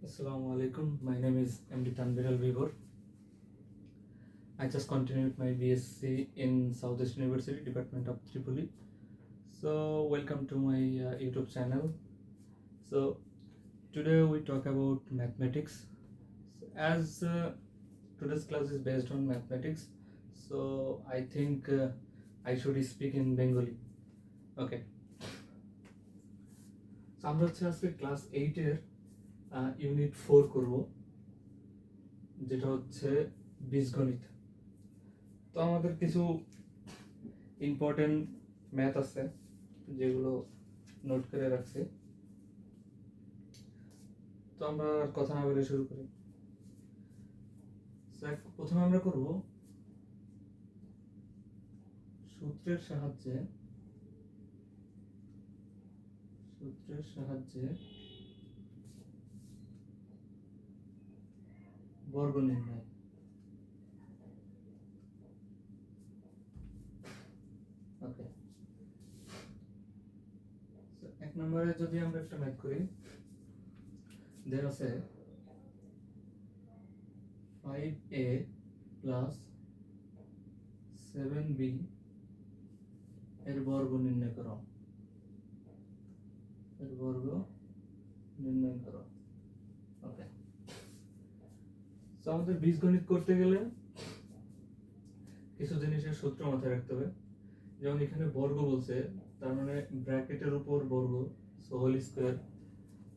Assalamu alaikum. My name is MD Tanviral Vivor. I just continued my BSc in Southeast University, Department of Tripoli. So, welcome to my YouTube channel. So, today we talk about mathematics. So, as today's class is based on mathematics, so I think I should speak in Bengali. Okay. So, আমরা হচ্ছে আজকে class 8 এর unit 4 করব, যেটা হচ্ছে বীজগণিত। তো আমাদের কিছু ইম্পর্টেন্ট ম্যাথ আছে যেগুলো নোট করে রাখছি। তো আমরা আর কথা না বলে শুরু করি। প্রথমে আমরা করব সূত্রের সাহায্যে বর্গ নির্ণয়। ওকে, এক নম্বরে যদি আমরা একটা ম্যাথ করি, দেওয়া আছে 5a প্লাস 7b এর বর্গ নির্ণয় করো। ওকে, তো আমাদের বীজগণিত করতে গেলে কিছু জিনিসের সূত্র মাথায় রাখতে হবে। যেমন এখানে বর্গ বলছে, তার মানে ব্র্যাকেটের উপর বর্গ, সো হোল স্কয়ার।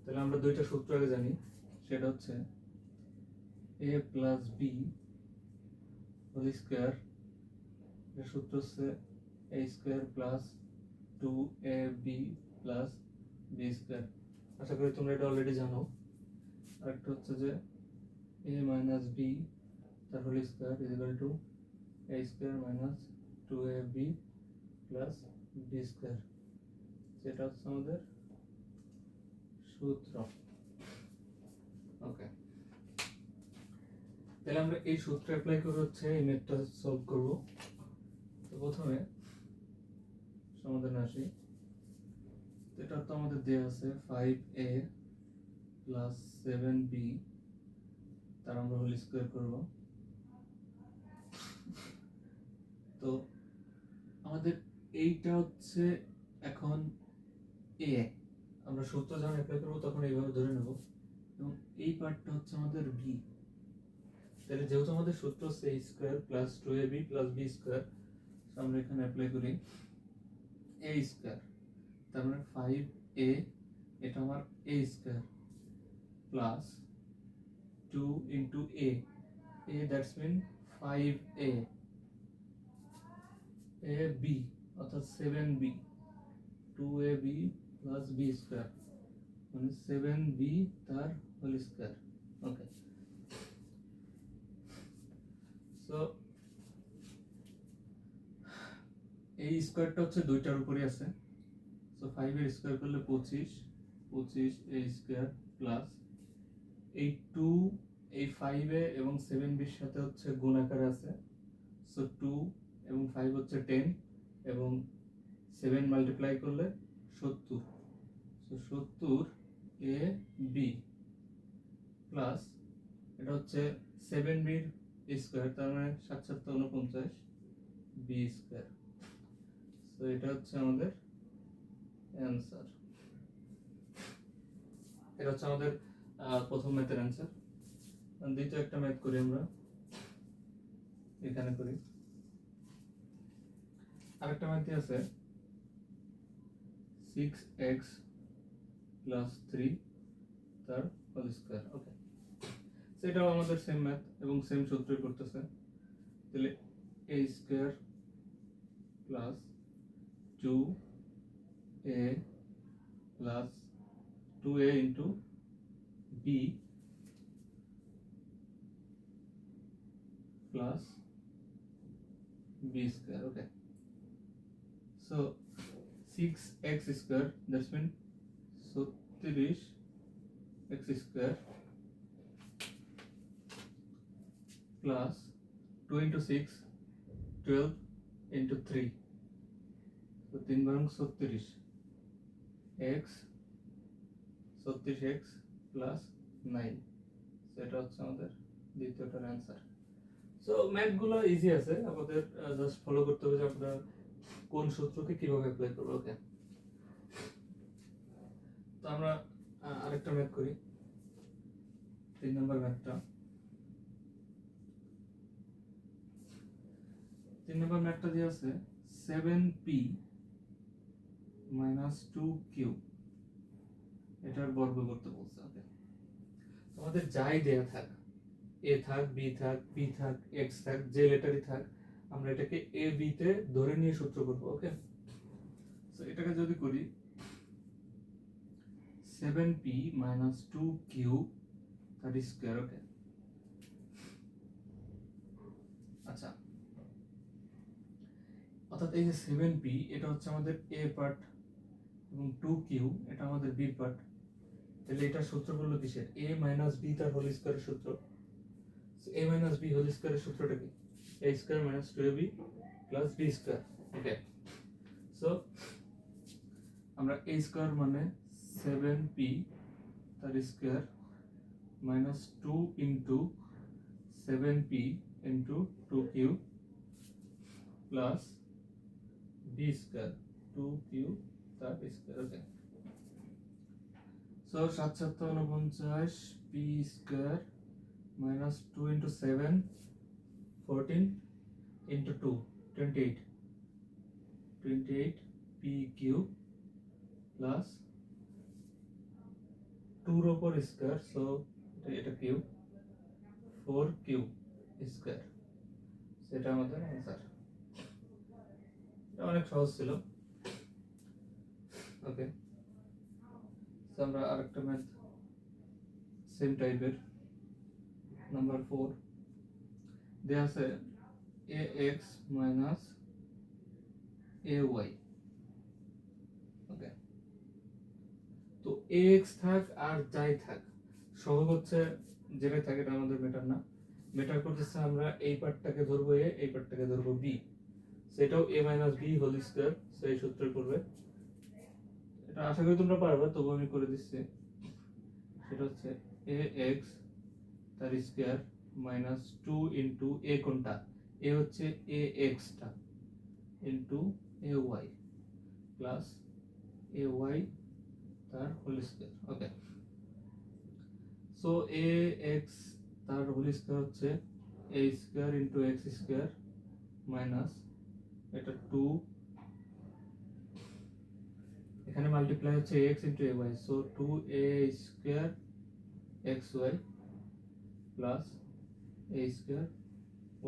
তাহলে আমরা দুইটা সূত্র আগে জানি, সেটা হচ্ছে a plus B whole square, এর সূত্র হচ্ছে a square plus 2ab plus b square. আশা করি তোমরা এটা অলরেডি জানো। আরেকটা হচ্ছে যে a মাইনাস b তার whole square is equal to a square minus 2ab plus b square, যেটা হচ্ছে আমাদের সূত্র। ওকে, তাহলে আমরা এই সূত্র অ্যাপ্লাই করে হচ্ছে এই ম্যাথটা সলভ করব। তো প্রথমে সমাধান আসি। এটা তো আমাদের দেয়া আছে 5a প্লাস 7b, তার আমরা হোল স্কয়ার করব। তো আমাদের এইটা হচ্ছে এখন a, আমরা সূত্র যখন অ্যাপ্লাই করব তখন এইভাবে ধরে নেব, এবং এই পার্টটা হচ্ছে আমাদের b। তাহলে যেহেতু আমাদের সূত্র হচ্ছে a square plus 2ab plus b square, আমরা এখানে অ্যাপ্লাই করি a স্কয়ার, তার মানে 5a, এটা আমার a square plus 2 into a, that's mean 5a, ab অর্থাৎ 7b, 2ab plus b square মানে 7b তার হোল স্কয়ার। ওকে, সো এই স্কয়ারটা হচ্ছে দুইটার উপরে আছে। সো 5 এর স্কয়ার করলে 25 a স্কয়ার প্লাস এই 2, এই 5 এ এবং 7b এর সাথে হচ্ছে গুণ আকারে আছে। সো 2 এবং 5 হচ্ছে 10 এবং 7 মাল্টিপ্লাই করলে 70। সো 70 a b প্লাস এটা হচ্ছে 7b এর স্কয়ার, তার মানে 7 7 49 b স্কয়ার। সো এটা হচ্ছে আমাদের অ্যানসার। এটা হচ্ছে আমাদের প্রথম ম্যাথের অ্যানসার। দ্বিতীয় একটা ম্যাথ করি আমরা, এখানে করি। আরেকটা ম্যাথ আছে 6x প্লাস 3 তার হোল স্কয়ার। ওকে, সেটাও আমাদের সেম ম্যাথ এবং সেম সূত্রই করতেছে। তাহলে a square plus 2a plus 2a into b plus b square. Okay, so 6x square, that's mean 36x square plus 2 into 6 12 into 3, তো 3 বারং 36 x 36x plus b 9। So এটা হচ্ছে আমাদের দ্বিতীয়টার অ্যান্সার। সো ম্যাথগুলো ইজি আছে, আমাদের জাস্ট ফলো করতে হবে যে আমরা কোন সূত্রকে কিভাবে অ্যাপ্লাই করব। ওকে, তো আমরা আরেকটা ম্যাথ করি, 3 নম্বর ম্যাথটা। 3 নম্বর ম্যাথটা দিয়ে আছে 7p - 2q, এটার বর্গ করতে বলছে। ওকে, আমাদের যাই দেয়া থাক, এ থাক, বি থাক, পি থাক, এক্স থাক, যে লেটারই থাক, আমরা এটাকে এ বি তে ধরে নিয়ে সূত্র করব। ওকে, সো এটাকে যদি করি 7p - 2q তার স্কয়ার। ওকে, আচ্ছা, অর্থাৎ এই যে 7p এটা হচ্ছে আমাদের এ পার্ট এবং 2q এটা আমাদের বি পার্ট। তাহলে এটা সূত্র হলো কিসের? a - b তার হোল স্কয়ারের সূত্র। সো a - b হোল স্কয়ারের সূত্রটা কি? a square - 2ab plus b square. Okay, so আমরা a স্কয়ার মানে 7p তার square minus 2 into 7p into 2q plus b square 2q তার square. Okay, so 7 7 49 p square minus 2 into 7 14 into 2 28 pq plus 2 এর উপর square, so এটা cube 4q square. সেটা আমাদের answer. এটা অনেক সহজ ছিল। ওকে, সো আমরা আরেকটা ম্যাথ সেম টাইপের, নাম্বার 4 দেয়া আছে ax minus ay। ওকে, তো ax থাক আর যাই থাক, সহগ হচ্ছে যেটাই থাকে এটা আমাদের মেটার না। মেটার করতেছে আমরা এই পার্টটাকে ধরবো a, এই পার্টটাকে ধরবো b, সেটাও a - b হোল স্কয়ার। সেই সূত্রে করবে, এটা আশা করি তোমরা পারবে, তবু আমি করে দিচ্ছি। সেটা হচ্ছে ax তার স্কয়ার মাইনাস 2 ইনটু a কোনটা? a হচ্ছে ax টা ইনটু ay প্লাস ay তার whole square. Okay, so ax তার হোল স্কয়ার হচ্ছে a square into x square minus এটা 2, এখানে মাল্টিপ্লাই হচ্ছে x into ay, so 2a square xy plus a square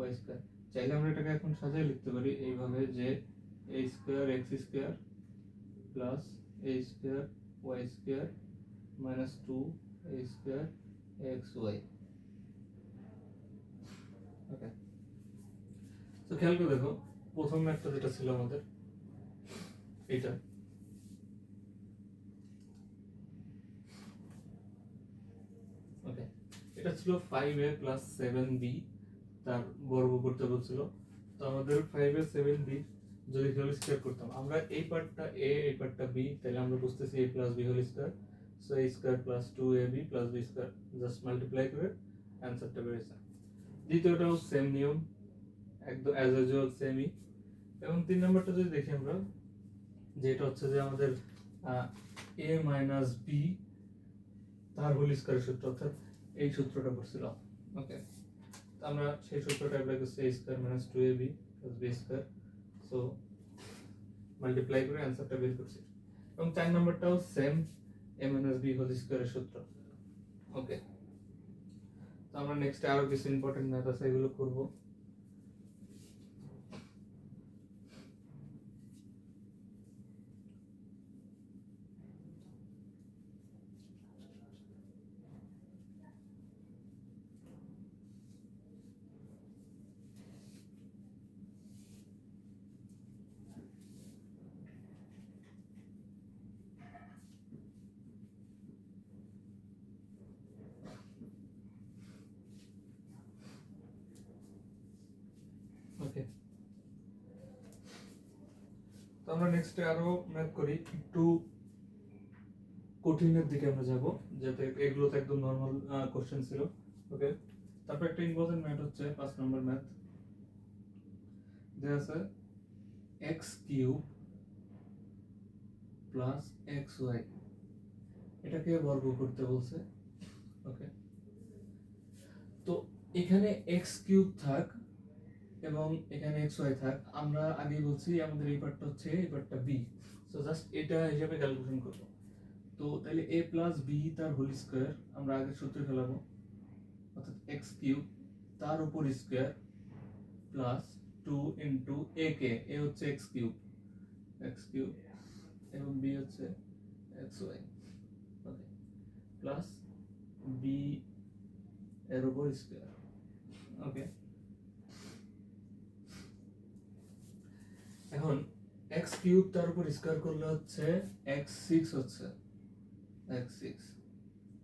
y square. চাইলে আমরা এটাকে এখন সাজিয়ে লিখতে পারি এইভাবে যে a square x square plus a square y square minus 2a square xy। ওকে, তো খেয়াল করে দেখো, প্রথম ম্যাথটা যেটা ছিল আমাদের এটা, ওকে, এটা ছিল 5a প্লাস 7b তার বর্গ করতে বলছিল। তো আমাদের 5a 7b যদি হোল স্কয়ার করতাম, আমরা এই পার্টটা a এই পার্টটা b, তাহলে আমরা বুঝতেছি a plus b whole square, so a square plus 2ab plus b square, just multiply করে অ্যানসারটা বেরিয়েছে। দ্বিতীয়টাও সেম নিয়ম, একদম অ্যাজ ইউজুয়াল সেমই। এবং 3 নম্বরটা যদি দেখি আমরা, যেটা হচ্ছে যে আমাদের a মাইনাস b তার হোল স্কয়ারের সূত্র, অর্থাৎ এই সূত্রটা পড়ছিল। ওকে, আমরা সেই সূত্রটা অ্যাপ্লাই করছি a square minus 2ab plus b square, so multiply করে অ্যানসারটা বের করছি। এবং 4 নম্বরটাও same, a minus b whole স্কয়ারের সূত্র। ওকে, তো আমরা নেক্সট আরো কিছু ইম্পর্টেন্ট ম্যাথ আছে, এগুলো করব। ওকে, তো আমরা নেক্সট আরো ম্যাথ করি, একটু কঠিনের দিকে আমরা যাব, যাতে এগুলো তো একদম নর্মাল কোশ্চেন ছিল। ওকে, তারপর একটা ইম্পর্টেন্ট ম্যাথ হচ্ছে 5 নম্বর ম্যাথ। দেয়া আছে x cube plus x y, এটাকে বর্গ করতে বলছে। ওকে, তো এখানে এক্স কিউব থাক এবং এখানে এক্স ওয়াই থাক, আমরা আগে বলছি আমাদের এই পার্টটা হচ্ছে এই পার্টটা বি, সো জাস্ট এটা হিসাবে ক্যালকুলেশন করব। তো তাহলে a প্লাস বি তার হোল স্কয়ার আমরা আগের সূত্রে ফেলাবো, অর্থাৎ এক্স কিউব তার উপর স্কয়ার প্লাস 2 ইন্টু এ কে, এ হচ্ছে এক্স কিউব এবং বি হচ্ছে এক্স ওয়াই। ওকে, প্লাস বি এর উপর স্কয়ার। ওকে, এখন এক্স কিউব তার উপর স্কয়ার করলে হচ্ছে এক্স সিক্স হচ্ছে এক্স সিক্স,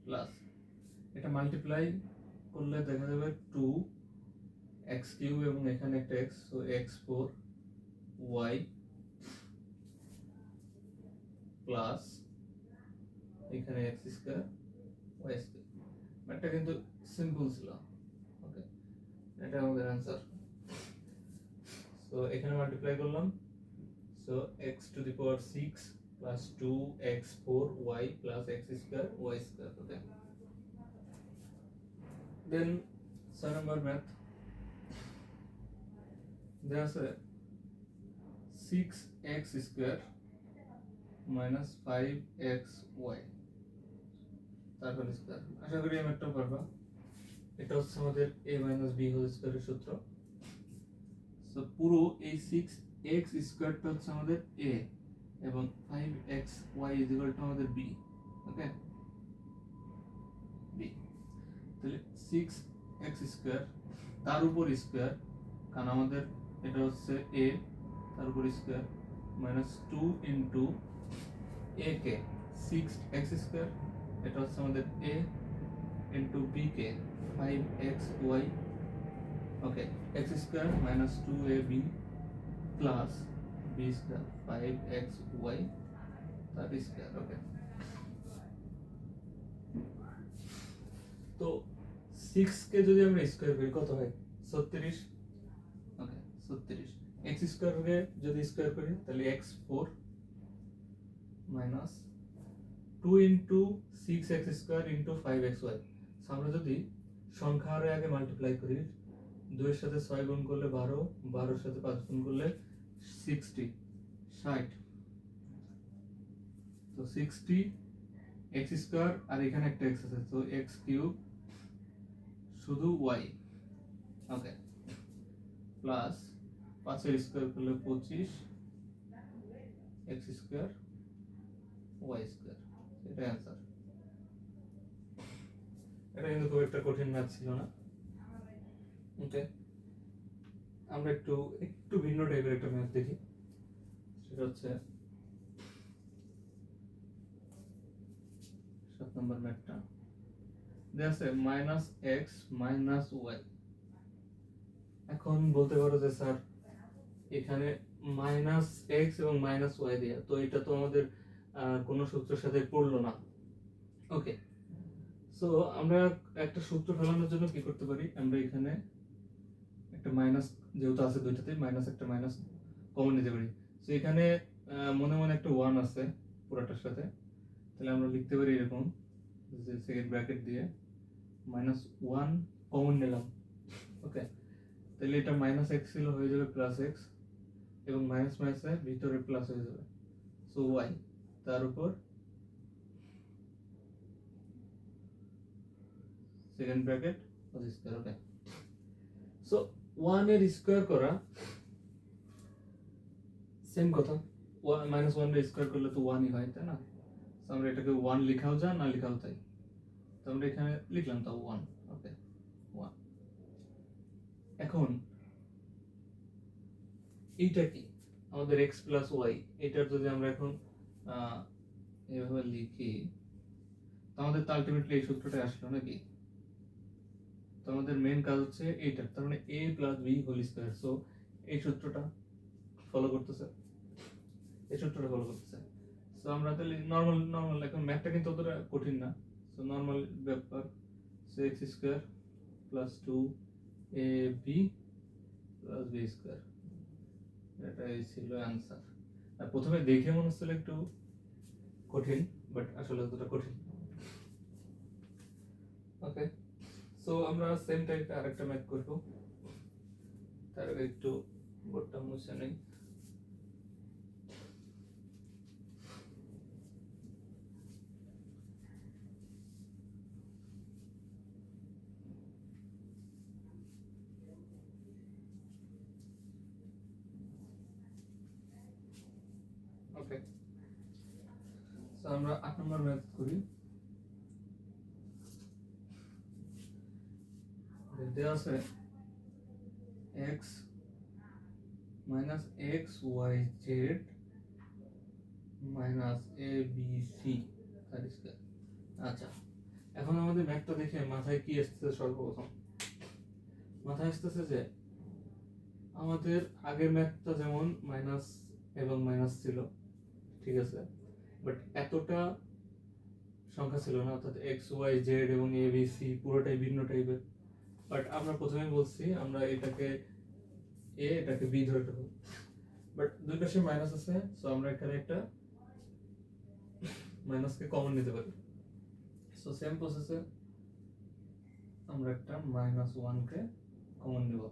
প্লাস এটা মাল্টিপ্লাই করলে দেখা যাবে 2 এক্স কিউব এবং এখানে একটা x, so x four y plus এখানে এক্স স্কয়ার ওয়াই স্কয়ার। ম্যাথটা কিন্তু সিম্পল ছিল। ওকে, এটা আমাদের অ্যান্সার। সো এখানে মাল্টিপ্লাই করলাম, so x to the power 6 plus 2x4y plus x square y square. Okay, then 6 number math দেয়া আছে 6x স্কয়ার মাইনাস 5xy তারপর স্কয়ার। আশা করি এই ম্যাথটা পারবা। এটা হচ্ছে আমাদের a মাইনাস b হোল স্কয়ারের সূত্র। সো পুরো এই 6x স্কয়ারটা হচ্ছে আমাদের a এবং 5xy ইজ ইকুয়াল টু আমাদের b। ওকে, b, তাহলে 6x স্কয়ার তার উপর স্কয়ার, কারণ আমাদের এটা হচ্ছে a তার উপর square minus 2 into a K 6x square, এটা হচ্ছে আমাদের a into b K 5xy। Okay, x square minus 2ab plus b square 5xy তার স্কয়ার। ওকে, তো 6 কে যদি আমরা স্কয়ার করি কত হয়? 36। ওকে, 36 x স্কয়ার কে যদি স্কয়ার করি তাহলে x4 minus 2 into 6x square into 5xy। আমরা যদি সংখ্যা আরে আগে মাল্টিপ্লাই করি, 2 এর সাথে 6 গুণ করলে 12, 12 এর সাথে 5 গুণ করলে 60, 60। তো 60 x স্কয়ার আর এখানে একটা x আছে, তো x কিউব শুধু y। ওকে, প্লাস 5 এর স্কয়ার করলে 25 x স্কয়ার y স্কয়ার। এটা অ্যানসার। এটা কিন্তু খুব একটা কঠিন ম্যাথ ছিল না। ওকে, আমরা একটু ভিন্ন টাইপের একটা ম্যাথ দেখি। সেটা হচ্ছে 7 নম্বর ম্যাথটা। দেয়া আছে মাইনাস এক্স মাইনাস ওয়াই। এখন বলতে পারো যে স্যার এখানে মাইনাস এক্স এবং মাইনাস ওয়াই দেয়া, তো এটা তো আমাদের কোনো সূত্রের সাথে পড়লো না। ওকে, সো আমরা একটা সূত্র ফেলানোর জন্য কি করতে পারি, আমরা এখানে একটা মাইনাস যেহেতু আছে দুইটাতে, মাইনাস একটা মাইনাস কমন নিতে পারি। সো এখানে মনে মনে একটা 1 আছে পুরোটার সাথে, তাহলে আমরা লিখতে পারি এরকম যে সেকেন্ড ব্র্যাকেট দিয়ে মাইনাস 1 কমন নিলাম। ওকে, তাহলে এটা মাইনাস এক্স ছিল হয়ে যাবে প্লাস এক্স এবং মাইনাস মাইনাসের ভিতরে প্লাস হয়ে যাবে, সো ওয়াই তার উপর second bracket whole square. Okay, so 1 এর স্কয়ার করা সেম কথা, মাইনাস 1 এর স্কয়ার করলে তো 1ই হয়, তাই না? সো আমরা এটাকে 1 লেখাও যায় না লেখাও তাই, তো আমরা এখানে লিখলাম তাও 1। ওকে, 1। এখন এইটা কি আমাদের x প্লাস ওয়াই, এটার যদি আমরা এখন এভাবে লিখি তো আমাদের তো আলটিমেটলি এই সূত্রটা আসলো নাকি? তো আমাদের মেইন কাজ হচ্ছে এইটা, তার মানে a plus b whole square. So এই সূত্রটা ফলো করতেছে, সো আমরা তাহলে নর্মাল এখন ম্যাথটা কিন্তু অতটা কঠিন না। সো নর্মাল ব্যাপার, so x square plus 2ab plus B square, এটাই ছিল অ্যান্সার। আর প্রথমে দেখে মনে হচ্ছিল একটু কঠিন, বাট আসলে অতটা কঠিন। ওকে, সো আমরা সেম টাইপের আরেকটা ম্যাথ করব। তার আগে একটু বোর্ডটা মুছে নেই। ওকে, সো আমরা 8 নম্বর ম্যাথ করি। দেওয়া আছে x minus xyz minus abc তার স্কয়ার। আচ্ছা, এখন আমাদের ম্যাথটা দেখে মাথায় কি আসছে? সর্বপ্রথম মাথায় আসতেছে যে আমাদের আগের ম্যাথটা যেমন মাইনাস এবং মাইনাস ছিল, ঠিক আছে, বাট এতটা সংখ্যা ছিল না, অর্থাৎ এক্স ওয়াই জেড এবং এ বি সি পুরোটাই ভিন্ন টাইপের। বাট আমরা প্রথমে বলছি আমরা এটাকে এ এটাকে বি ধরে নেব, বাট দুই পাশে মাইনাস আছে, সো আমরা এখানে একটা মাইনাসকে কমন নিতে পারি। সো সেম প্রসেসে আমরা একটা মাইনাস ওয়ানকে কমন নেব,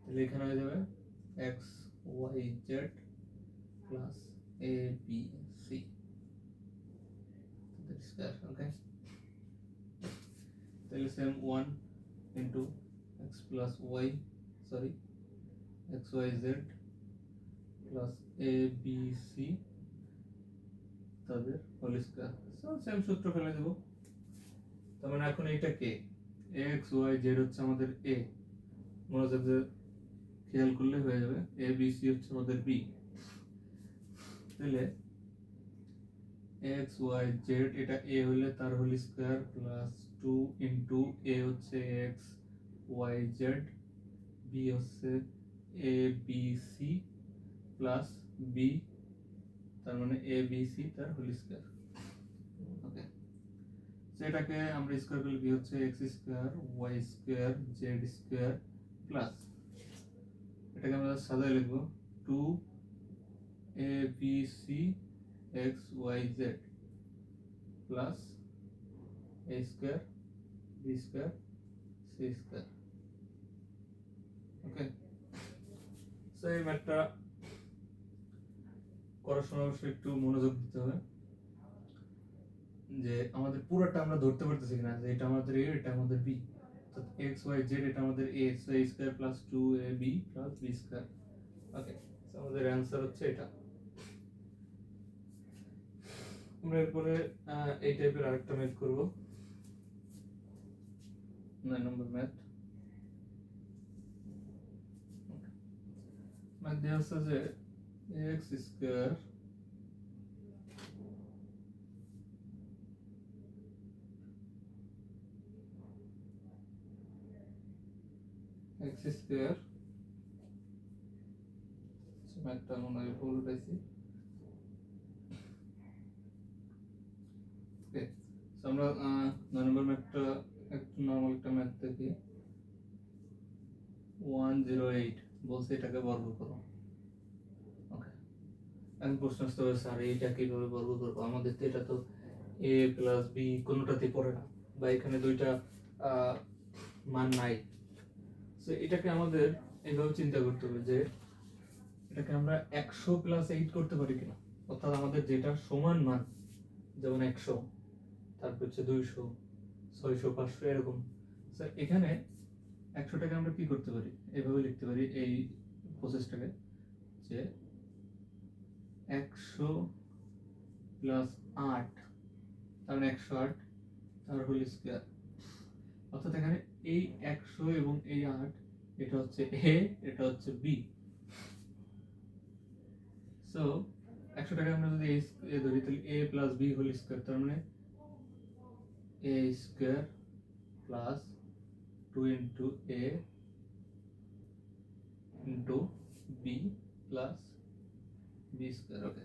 তাহলে এখানে হয়ে যাবে এক্স ওয়াই জেড প্লাস এ বি সি স্কয়ার। ওকে, তাহলে same 1 into X plus Y, sorry X Y Z plus এ বি সি তাদের হোল স্কয়ার। সো সেম সূত্র ফেলে দেব। তার মানে এখন এইটা কে, এক্স ওয়াই জেড হচ্ছে আমাদের এ, মনোযোগ দিয়ে খেয়াল করলে হয়ে যাবে, এ বি সি হচ্ছে আমাদের বি। তাহলে এক্স ওয়াই জেড এটা এ হলে তার whole square plus 2 into A হচ্ছে এক্স ওয়াই জেড, বি হচ্ছে A B C plus B, তার মানে এ বি সি তার হোল স্কয়ার। ওকে, সেটাকে আমরা স্কয়ার করলে কি হচ্ছে X square Y square Z square plus, এটাকে আমরা সাজায় লিখবো 2 A B C X Y Z plus A square B square C square. Okay, so এই ম্যাথটা করার সময় অবশ্যই একটু মনোযোগ দিতে হবে যে আমাদের পুরোটা আমরা ধরতে পারতেছি কিনা, যে এটা আমাদের এ এটা আমাদের বি, অর্থাৎ এক্স ওয়াই জেড এটা আমাদের A, so A square plus 2ab plus B square. Okay, so আমাদের অ্যানসার হচ্ছে এটা। আমরা এরপরে এই টাইপের আরেকটা ম্যাথ করব, 9 নম্বর ম্যাথ। ম্যাথ দেওয়া আছে যে এক্স স্কয়ার এক্স স্কয়ার, ম্যাথটা মনে হয় ভুল পাইছি। ওকে, সো আমরা 9 নম্বর ম্যাথটা একটু নরমাল একটা ম্যাথ দেখি। 108 বলছে এটাকে বর্গ করো। ওকে, এখন প্রশ্ন আসতে হবে স্যার এইটা কিভাবে বর্গ করবো, আমাদের তো এটা তো এ প্লাস বি কোনোটাতেই পড়ে না, বা এখানে দুইটা মান নাই। সো এটাকে আমাদের এইভাবে চিন্তা করতে হবে যে এটাকে আমরা 100 প্লাস 8 করতে পারি কিনা, অর্থাৎ আমাদের যেটা সমান মান, যেমন 100, তারপর হচ্ছে 200, 600, 500 এরকম। স্যার এখানে 100টাকে আমরা কি করতে পারি, এইভাবে লিখতে পারি এই প্রসেসটাকে, যে 100 প্লাস 8 তার মানে 108 তার হোল স্কয়ার। অর্থাৎ এখানে এই 100 এবং এই 8 এটা হচ্ছে এ এটা হচ্ছে বি। সো 100টাকে আমরা যদি এ ধরি তাহলে A plus B whole square, তার মানে A square plus 2 into A into B plus B square. Okay,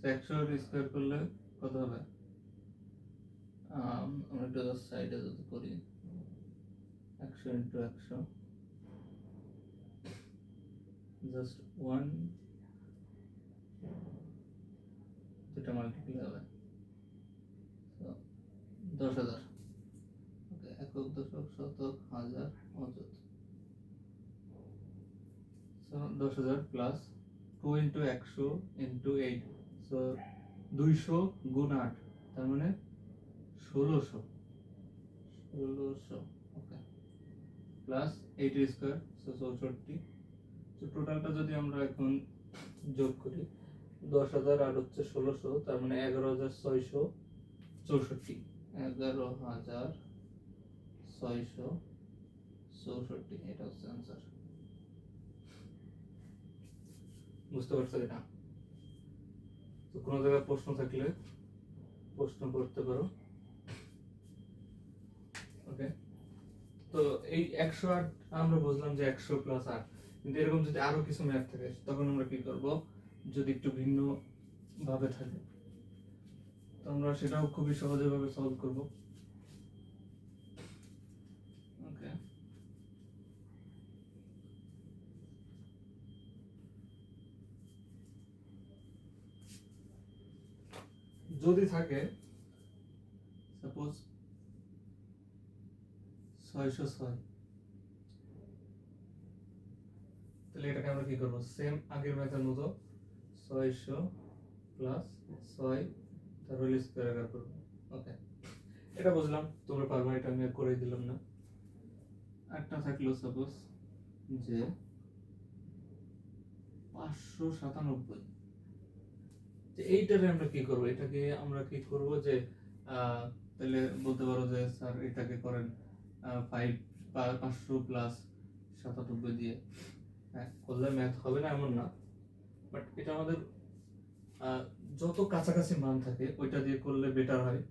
100 square করলে কত হবে? আমরা একটু সাইডে যদি করি 100 ইন্টু 100 জাস্ট 1 দুটা মাল্টিপ্লাই হবে, তো 10,000। ওকে, একক দশক শতক হাজার অযুত, so 10,000 plus 2 into 100 into 8, so 200 গুণ 8, তার মানে 1600। ওকে, প্লাস 8 স্কয়ার, সো 64। তো টোটালটা যদি আমরা এখন যোগ করি 10,000 আর হচ্ছে 1600, তার মানে 11,664। 11,664, এটা হচ্ছে आंसर। বুঝতে পারছো এটা? তো কোনো জায়গায় প্রশ্ন থাকলে প্রশ্ন করতে পারো। ওকে, তো এই 108 আমরা বুঝলাম যে 100 প্লাস 8, কিন্তু এরকম যদি আরো কিছু ম্যাথ থাকে তখন আমরা কি করব? যদি একটু ভিন্ন ভাবে থাকে তো আমরা সেটাও খুবই সহজে ভাবে সলভ করব। ওকে, যদি থাকে সাপোজ 606, তাহলে এটাকে আমরা কি করব? সেম আগের ম্যাথের মতো 600 প্লাস 6 তার হোল স্কয়ার আকার করব। ওকে, এটা বুঝলাম, তোমরা পারবে, এটা আমি আর করে দিলাম না। একটা থাকলো সাপোজ যে 597, যে এইটারে আমরা কি করব? এটাকে আমরা কি করব যে তাহলে বলতে পারো যে স্যার এটাকে করেন 500 প্লাস 97 দিয়ে। হ্যাঁ, করলে ম্যাথ হবে না এমন না, বাট এটা আমাদের যত কাছাকাছি মান থাকে ওইটা দিয়ে করলে বেটার হয়।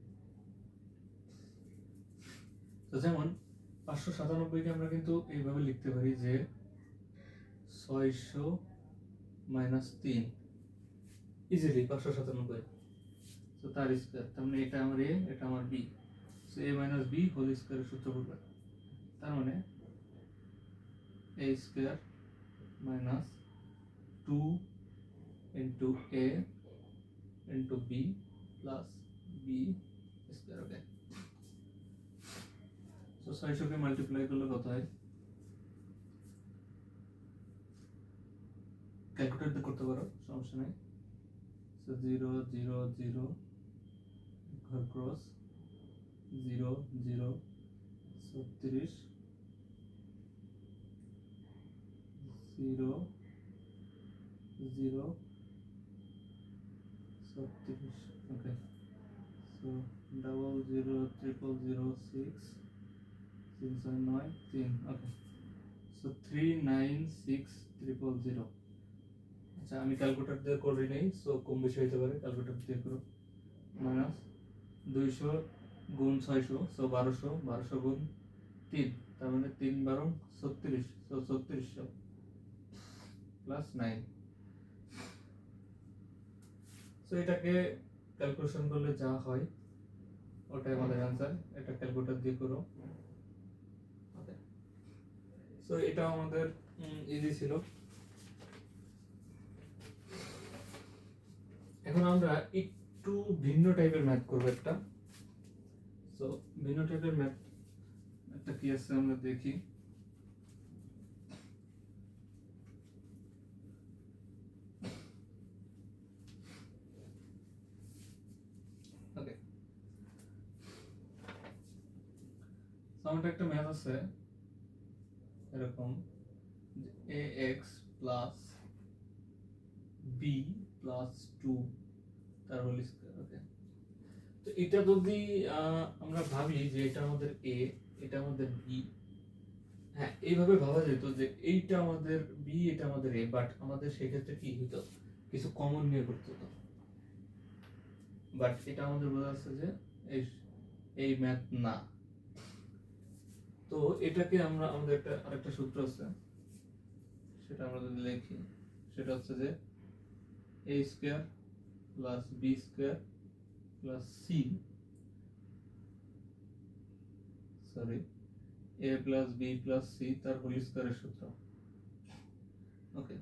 তো যেমন 597কে আমরা কিন্তু এইভাবে লিখতে পারি যে 600 মাইনাস 3, ইজিলি 597, তো তার স্কয়ার, তার মানে এটা আমার এ, এটা আমার B, so A minus B whole স্কয়ারের সূত্র পড়বে। তার মানে A square minus 2 into A into B plus B square. Okay, so 600 কে মাল্টিপ্লাই করলে কত হয়? ক্যালকুলেট করতে পারো, সমস্যা নাই। সো 0 0 0 ঘর ক্রস 0 0 36 0 0 36। ওকে, সো 000006 369 3। ওকে, সো 396300। আচ্ছা, আমি ক্যালকুলেটর দিয়ে করি নাই, সো কম বেশি হতে পারে, ক্যালকুলেটর দিয়ে করো। মাইনাস 200 গুণ 600, সো 1200, 1200 গুণ 3, তার মানে 3 12 36, সো 3600 প্লাস 9। সো এটাকে ক্যালকুলেশন করলে যা হয় ওটাই আমাদের आंसर। এটা ক্যালকুলেটর দিয়ে করো। ওকে, সো এটা আমাদের ইজি ছিল। এখন আমরা একটু ভিন্ন টাইপের ম্যাথ করব একটা। সো ভিন্ন টাইপের ম্যাথ একটা কি আছে আমরা দেখি। ওকে, সো আমাদের একটা ম্যাথ আছে এরকম ax প্লাস b প্লাস 2 তার হোল স্কয়ার। ওকে, তো এটা যদি আমরা ভাবি যে এটা আমাদের a, এটা আমাদের b, হ্যাঁ এইভাবে ভাবা যেত যে এইটা আমাদের b, এটা আমাদের a, বাট আমাদের সেক্ষেত্রে কি হতো? কিছু কমন নিয়ে করতে হতো, বাট এটা আমাদের বোঝা যাচ্ছে যে এই ম্যাথ না। তো এটাকে আমরা আমাদের একটা আরেকটা সূত্র আছে, সেটা আমরা যদি লিখি, সেটা হচ্ছে যে a square plus B square plus c, sorry, a plus B plus C তার হোল স্কোয়ারের সূত্র। ওকে,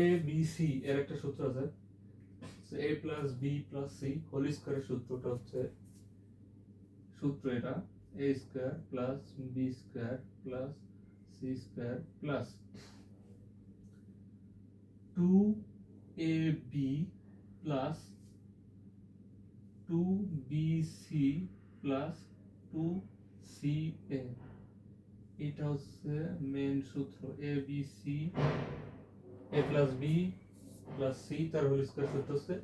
এ বি সি এর একটা সূত্র আছে, A plus B plus C whole স্কোয়ারের সূত্রটা হচ্ছে, সূত্র এটা A square plus B square plus C square plus 2ab plus 2bc plus 2ca, এটা হচ্ছে মেন সূত্র। A B C, A plus B plus C তার হোল স্কয়ার সূত্র হচ্ছে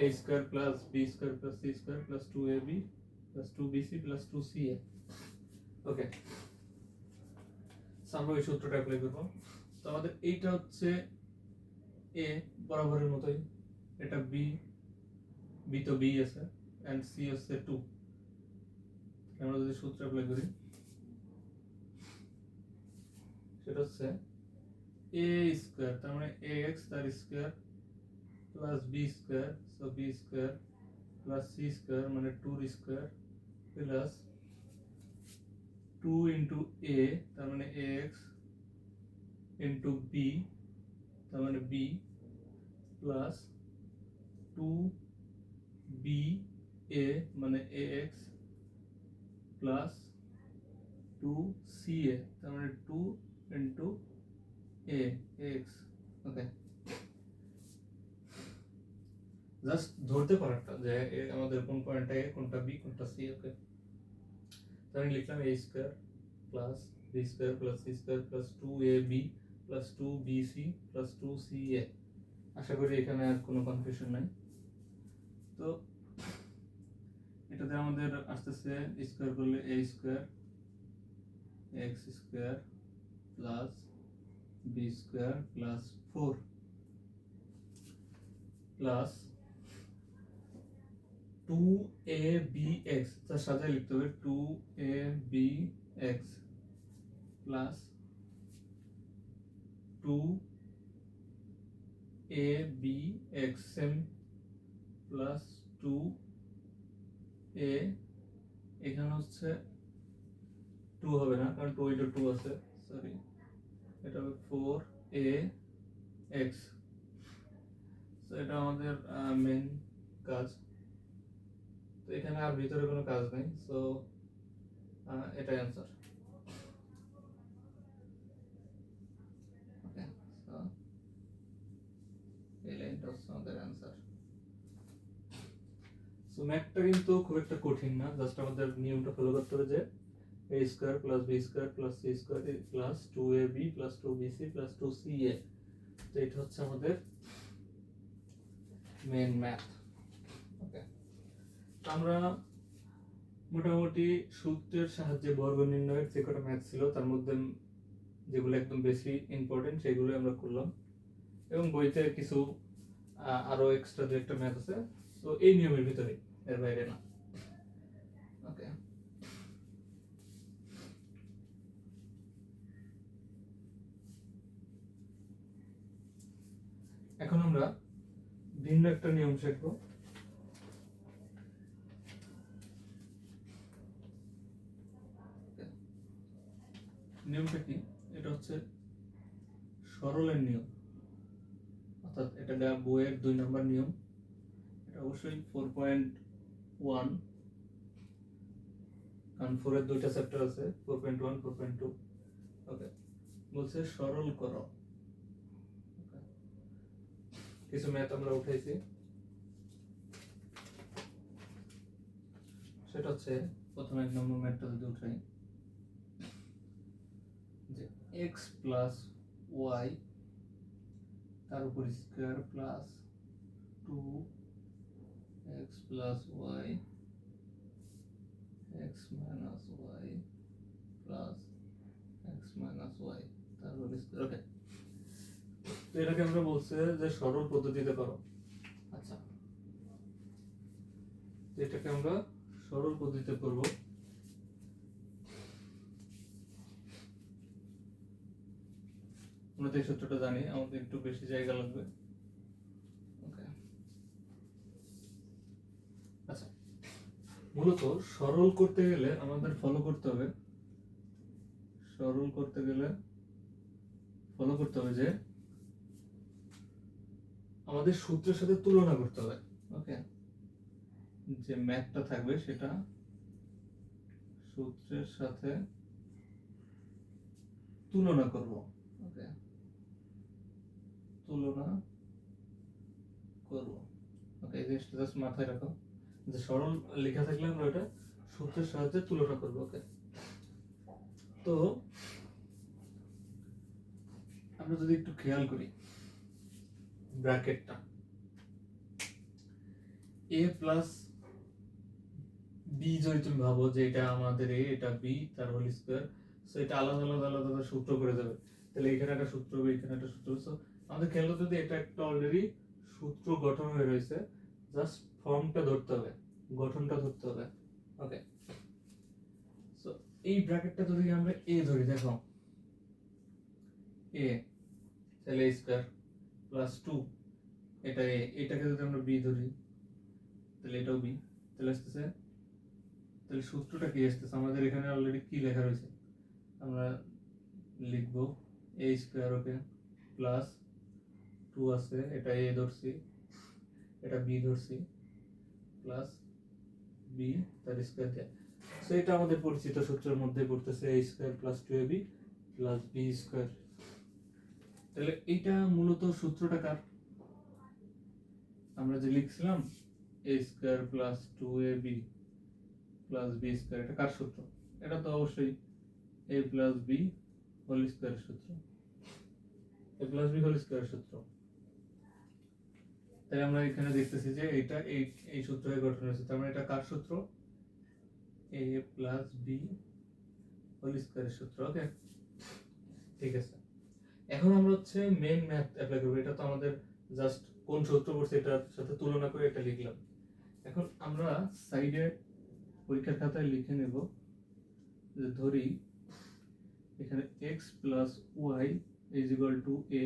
A square plus B square plus C square plus 2ab plus 2bc plus 2ca। Okay, আমরা এই সূত্রটা apply করব। তো আমাদের এইটা হচ্ছে এ বরাবরের মতোই, এটা বি, বি তো বি আছে, এন্ড সি হচ্ছে 2। আমরা যদি সূত্র অ্যাপ্লাই করি সেটা হচ্ছে এ স্কয়ার, তার মানে ax তার square plus B square, so b square plus C square মানে 2 এর স্কয়ার প্লাস 2 ইনটু a তার মানে ax ইনটু b তার মানে b প্লাস 2 b a মানে ax প্লাস 2 ca তার মানে 2 into a x। Okay, just ধরতে পারাটা যে আমাদের কোন পয়েন্টটা a কোনটা b কোনটা c। ওকে, তাহলে লিখলাম a square plus b square plus c square plus 2ab plus 2bc plus 2ca। আশা করি এখানে আর কোনো কনফিউশন নাই। তো এটাতে আমাদের আসতেছে স্কয়ার করলে a square x square plus b square plus 4 plus 2abx, তার সাথে লিখতে হবে 2abx plus 2abx same plus 2a, এখানে হচ্ছে 2 হবে না কারণ 2 ইনটু 2 আছে, সরি, এটা হবে 4ax। তো এটা আমাদের মেইন কাজ, তো এখানে আর ভিতরে কোনো কাজ নেই, সো এটাই অ্যান্সার। ওকে, সো এই লাইনটা হচ্ছে আমাদের অ্যান্সার। সো ম্যাথটা কিন্তু খুব একটা কঠিন না, জাস্ট আমাদের নিয়মটা ফলো করতে হবে যে a square plus b square plus c square plus 2ab plus 2bc plus 2ca। তো এটা হচ্ছে আমাদের মেইন ম্যাথ। ওকে, আমরা মোটামুটি সূত্রের সাহায্যে বর্গ নির্ণয়ের যে কটা ম্যাথ ছিল তার মধ্যে যেগুলো একদম বেশি ইম্পর্টেন্ট সেগুলো আমরা করলাম, এবং বইতে কিছু আরো এক্সট্রা দু একটা ম্যাথ আছে, তো এই নিয়মের ভিতরে, এর বাইরে না। ওকে, এখন আমরা ভিন্ন একটা নিয়ম শিখব। নিয়মটা কি? এটা হচ্ছে সরলের নিয়ম, অর্থাৎ এটা বইয়ের 2 নম্বর নিয়ম। এটা অবশ্যই 4.1, কারণ 4 এর দুইটা চ্যাপ্টার আছে, 4.1 4.2। ওকে, বলছে সরল করো। কিছু ম্যাথ আমরা উঠাইছি, সেটা হচ্ছে প্রথমে 1 নম্বর ম্যাথটা যদি উঠাই, যে x প্লাস y তার উপর square plus 2x plus y x minus y plus x minus y তার উপর স্কয়ার। ওকে, তো এটাকে আমরা বলছে যে সরল পদ্ধতিতে করো। আচ্ছা, তো এটাকে আমরা সরল পদ্ধতিতে করব। আমরা এই সূত্রটা জানি, আমাদের একটু বেশি জায়গা লাগবে। ওকে, মূলত সরল করতে গেলে আমাদের ফলো করতে হবে যে আমাদের সূত্রের সাথে তুলনা করতে হবে। ওকে, যে ম্যাথটা থাকবে সেটা সূত্রের সাথে তুলনা করব। ওকে, তুলনা করব। ওকে, এই জিনিসটা জাস্ট মাথায় রাখো যে সরল লেখা থাকলে আমরা এটা সূত্রের সাহায্যে তুলনা করব। ওকে, তো আমরা যদি একটু খেয়াল করি ব্র্যাকেটটা a প্লাস বি, যদি তুমি ভাবো যে এটা আমাদের a, এটা b, তার হোল স্কয়ার, সো এটা আলাদা আলাদা আলাদা আলাদা সূত্র করে যাবে। তাহলে এখানে একটা সূত্র হবে, এখানে একটা সূত্র হবে। সো আমাদের খেয়াল করতে হবে এটা একটা অলরেডি সূত্র গঠন হয়ে রয়েছে, জাস্ট ফর্মটা ধরতে হবে, গঠনটা ধরতে হবে। ওকে, সো এই ব্র্যাকেটটা যদি আমরা a ধরি, দেখো a, তাহলে a স্কয়ার প্লাস 2, এটা a, এটাকে যদি আমরা b ধরি তাহলে এটাও b, তাহলে আসতেছে, তাহলে সূত্রটা কি আসতেছে আমাদের এখানে অলরেডি কি লেখা রয়েছে, আমরা লিখব a স্কয়ার, ওকে, প্লাস 2 আছে, এটা a ধরছি, এটা b ধরছি, প্লাস b তার স্কয়ার দেয়া। সো এটা আমাদের পরিচিত সূত্রের মধ্যে পড়তেছে a square plus 2ab plus b square. তাহলে এটা মূলত সূত্রটা কার, আমরা যে লিখছিলাম a square plus 2ab plus b square, এটা কার সূত্র? এটা তো অবশ্যই a প্লাস b হোল স্কয়ারের সূত্র, a প্লাস b হোল স্কয়ারের সূত্র। তাই আমরা এখানে দেখতেছি যে এটা এই সূত্রের গঠন হয়েছে, তার মানে এটা কার সূত্র? a প্লাস b হোল স্কয়ারের সূত্র। ওকে, ঠিক আছে। এখন আমরা হচ্ছে মেইন ম্যাথ অ্যাপ্লাই করব। এটা তো আমাদের জাস্ট কোন সূত্র পড়ছে এটার সাথে তুলনা করে এটা লিখলাম। এখন আমরা সাইডে পরীক্ষার খাতায় লিখে নেব যে ধরি এখানে x plus y is equal to a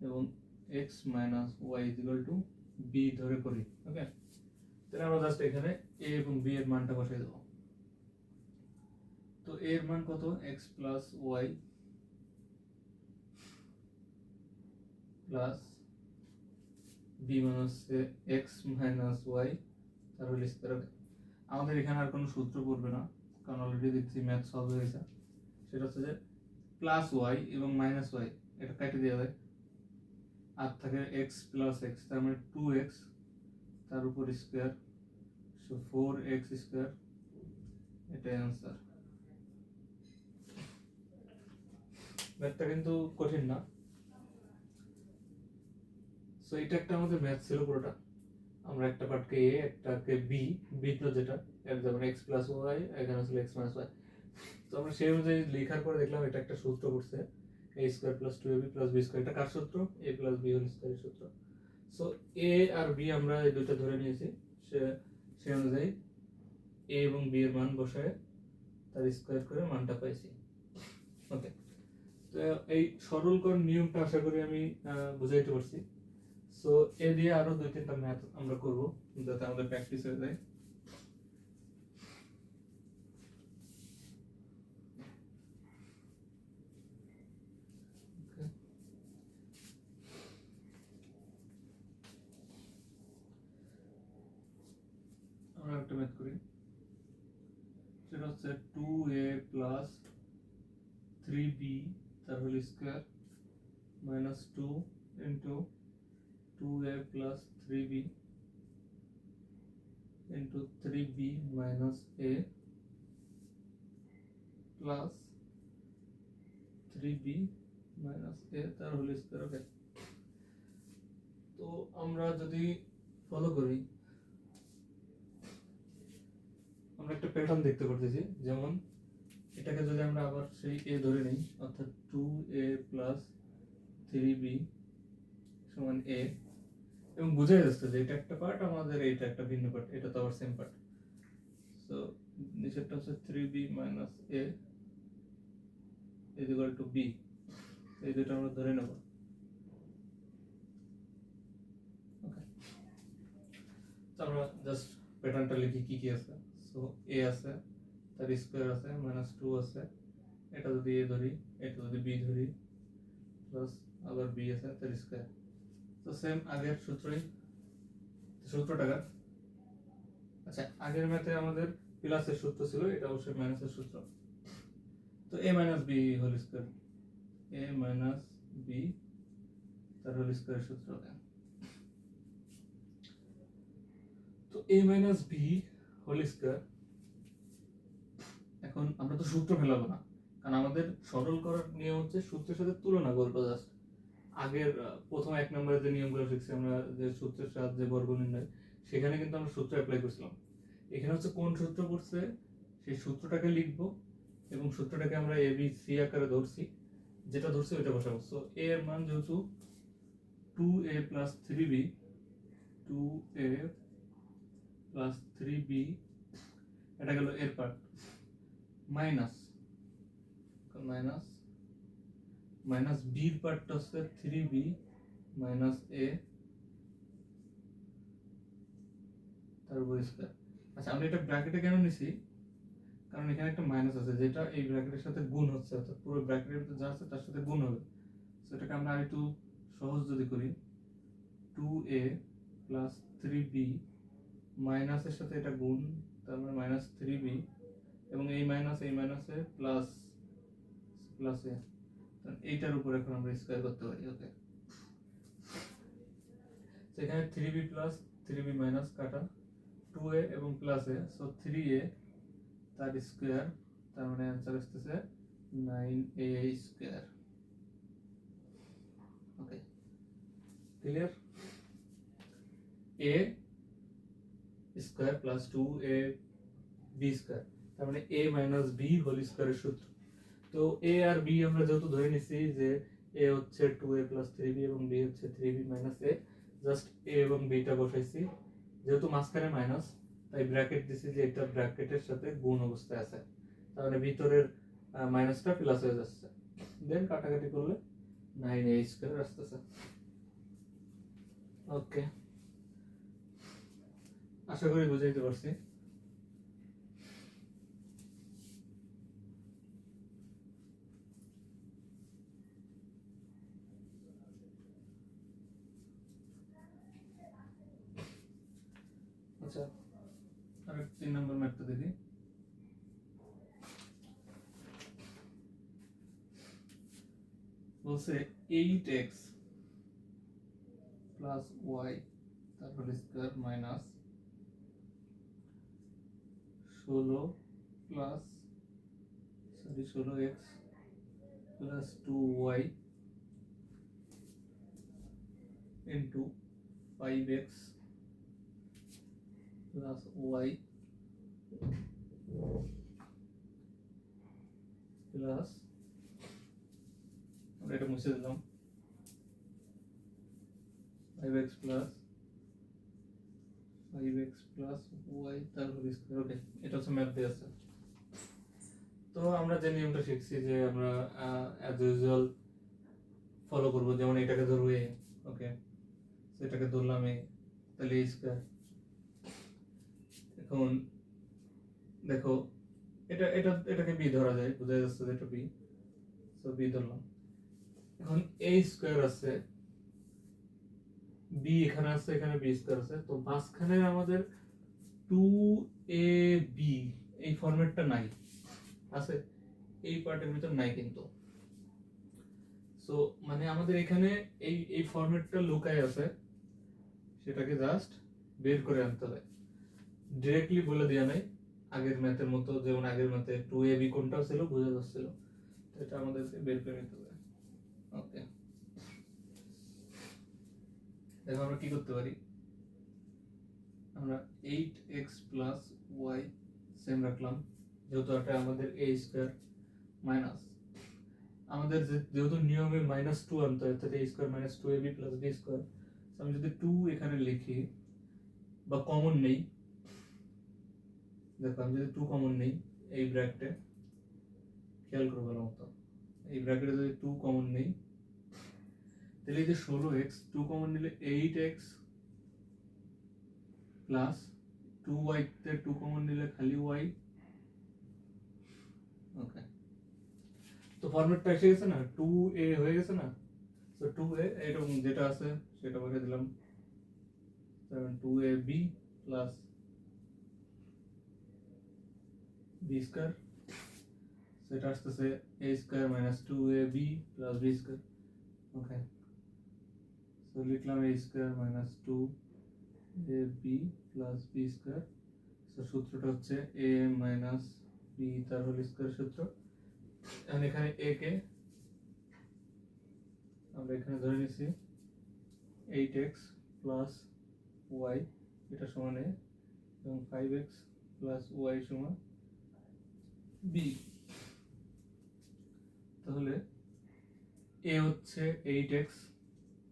এবং x minus y is equal two b ধরে করি। ওকে, তাহলে আমরা জাস্ট এখানে a এবং b এর মানটা বসাই দেব। তো a এর মান কত? x plus y plus b মান হচ্ছে x মাইনাস y তার হোল স্কয়ার। আমাদের এখানে আর কোনো সূত্র পড়বে না, কারণ অলরেডি দেখছি ম্যাথ সলভ হয়ে গেছে। সেটা হচ্ছে যে প্লাস y এবং মাইনাস y এটা কেটে দেওয়া যায়, আর থাকে x প্লাস x, তার মানে 2x তার উপর স্কয়ার, সো 4x স্কয়ার, এটাই आंसर। ম্যাথটা কিন্তু কঠিন না। সো এটা একটা আমাদের ম্যাথ ছিল পুরোটা। আমরা একটা পার্টকে a, একটাকে b, b তো যেটা যেমন x প্লাস y, এখানে ছিল x মাইনাস y। তো আমরা সেই অনুযায়ী লেখার পরে দেখলাম এটা একটা সূত্র পড়ছে a square plus 2ab plus b square. এটা কার সূত্র? a প্লাস b হোল স্কয়ারের সূত্র। সো a আর b আমরা এই দুটো ধরে নিয়েছি, সেই অনুযায়ী a এবং b এর মান বসায় তার স্কয়ার করে মানটা পাইছি। ওকে, তো এই সরলকরণ নিয়মটা আশা করি আমি বুঝাইতে পারছি। সো এ দিয়ে আরো 2-3টা ম্যাথ আমরা করব যাতে আমাদের প্র্যাকটিস হয়ে যায়। আমরা একটা ম্যাথ করি, সেটা হচ্ছে 2a প্লাস 3b তার whole square minus 2 into 2a plus 3b into 3b minus a plus 3b minus a তার হোল স্কয়ার। ওকে, তো আমরা যদি ফলো করি আমরা একটা প্যাটার্ন দেখতে পারতেছি। যেমন এটাকে যদি আমরা আবার সেই a ধরে নিই, অর্থাৎ 2a প্লাস 3b সমান a, এবং বোঝাই যাচ্ছে যে এটা একটা পার্ট, আমাদের এটা একটা ভিন্ন পার্ট, এটা তো আবার সেম পার্ট। সো নিচেরটা হচ্ছে 3b minus a is equal two b, এই দুটো আমরা ধরে নেব। ওকে, তো আমরা জাস্ট প্যাটার্নটা লিখি কি কি আছে। সো এ আছে, তার স্কোয়ার আছে, -2 আছে, এটা যদি এ ধরি, এটা যদি বি ধরি, প্লাস আবার বি আছে তার স্কোয়ার। তো সেম আগের সূত্রটা। আচ্ছা, আগের ম্যাথে আমাদের প্লাসের সূত্র ছিল, এটা অবশ্যই মাইনাসের সূত্র। তো a minus B whole square, a minus b তার হোল স্কয়ারের সূত্র দেন। তো a minus B whole square, এখন আমরা তো সূত্র ফেলাবো না, কারণ আমাদের সরল করার নিয়ম হচ্ছে সূত্রের সাথে তুলনা করবো জাস্ট। আগের প্রথম 1 নম্বরে যে নিয়মগুলো শিখছি আমরা, যে সূত্রের সাহায্যে বর্গ নির্ণয়, সেখানে কিন্তু আমরা সূত্র অ্যাপ্লাই করছিলাম। এখানে হচ্ছে কোন সূত্র পড়ছে সেই সূত্রটাকে লিখবো, এবং সূত্রটাকে আমরা এ বি সি আকারে ধরছি, যেটা ধরছি ওইটা বসাবো। সো এ এর মান যেহেতু 2a plus 3b, 2a plus 3b, এটা গেল এর পার্ট, মাইনাস মাইনাস মাইনাস বির পার্টটা হচ্ছে 3b মাইনাস a তার উপর স্কয়ার। আচ্ছা, আমরা এটা ব্র্যাকেটে কেন নিছি, কারণ এখানে একটা মাইনাস আছে যেটা এই ব্র্যাকেটের সাথে গুণ হচ্ছে, অর্থাৎ পুরো ব্র্যাকেটের ভিতরে যা আছে তার সাথে গুণ হবে। সেটাকে আমরা আরেকটু সহজ যদি করি, 2a প্লাস 3b মাইনাসের সাথে এটা গুণ, তার মানে মাইনাস 3b, এবং এই মাইনাসে প্লাস প্লাসে, এইটার উপর এখন আমরা স্কয়ার করতে পারি। ওকে, সেখানে 3b প্লাস 3b মাইনাস কাটা, 2a এবং প্লাসে, সো 3a তার স্কয়ার, তার মানে অ্যান্সার আসতেছে 9a square. Okay, clear? a square plus 2a b square, তার মানে a মাইনাস b হোল স্কয়ারের সূত্র। তো a আর b আমরা যেহেতু ধরে নিছি যে a হচ্ছে 2a প্লাস 3b এবং b হচ্ছে 3b minus a, just a এবং b টা বসাইছি। যেহেতু মাঝখানে মাইনাস, তাই ব্র্যাকেট দিছি যে এটা ব্র্যাকেটের সাথে গুণ অবস্থায় আছে, তার মানে ভিতরের মাইনাসটা প্লাস হয়ে যাচ্ছে। দেন কাটাকাটি করলে 9a স্কয়ার আসতেছে। ওকে, আশা করি বুঝাইতে পারছি। আচ্ছা, আর 3 নম্বর ম্যাথটা দেখি। বলছে 8x প্লাস y তার whole square minus 16x plus 2y into 5x plus y plus, আমরা এটা মুছে দিলাম, 5x plus y তার হোল স্কয়ার। ওকে, এটা হচ্ছে ম্যাথ দিয়ে আছে। তো আমরা যে নিয়মটা শিখছি যে আমরা অ্যাজ ইউজুয়াল ফলো করব, যেমন এটাকে ধরবো a, ওকে, সেটাকে ধরলাম a, তাহলে a স্কয়ার। এখন দেখো, এটাকে b ধরা যায়, বোঝা যাচ্ছে যে এটা b, সো b ধরলাম। এখন a স্কয়ার আছে, b এখানে আছে, এখানে b স্কয়ার আছে, তো মাঝখানে আমাদের 2ab এই ফরম্যাটটা নাই, আছে এই পার্টের ভিতর নাই কিন্তু। সো মানে আমাদের এখানে এই ফরম্যাটটা লুকায় আছে, সেটাকে জাস্ট বের করে আনতে হবে। ডিরেক্টলি বলে দেয়া নাই আগের ম্যাথের মতো, যেমন আগের ম্যাথে 2ab কোনটা ছিল বোঝা যাচ্ছিল, এটা আমাদেরকে বের করে নিতে হবে। ওকে, দেখো আমরা কি করতে পারি, আমরা 8x প্লাস y সেম রাখলাম, যেহেতু এটা আমাদের a স্কয়ার, মাইনাস আমাদের যেহেতু নিয়মে -2 আনতে হয়, অর্থাৎ a square minus 2ab plus b square. আমি যদি 2 এখানে লিখি বা কমন নেই, দেখো আমি যদি 2 কমন নেই এই ব্র্যাকেটে, খেয়াল করো ভালো মতো, এই ব্র্যাকেটে যদি 2 কমন নেই, তাহলে এই যে 16x 2 কমন নিলে 8x প্লাস 2y তে 2 কমন নিলে খালি y। ওকে, তো ফরম্যাটটা এসে গেছে না, 2a হয়ে গেছে না। তো 2a এরকম যেটা আছে সেটা বসে দিলাম, 2ab প্লাস b স্কয়ার, সেটা আসতেছে a square minus 2ab plus b square. Okay, so লিখলাম a square minus 2ab plus b square. So সূত্রটা হচ্ছে a মাইনাস b তার হোল স্কয়ার সূত্র। এখন এখানে a কে আমরা এখানে ধরে নিছি 8x প্লাস y, এটা সমান a, এবং 5x প্লাস y সমান b। তাহলে a হচ্ছে 8x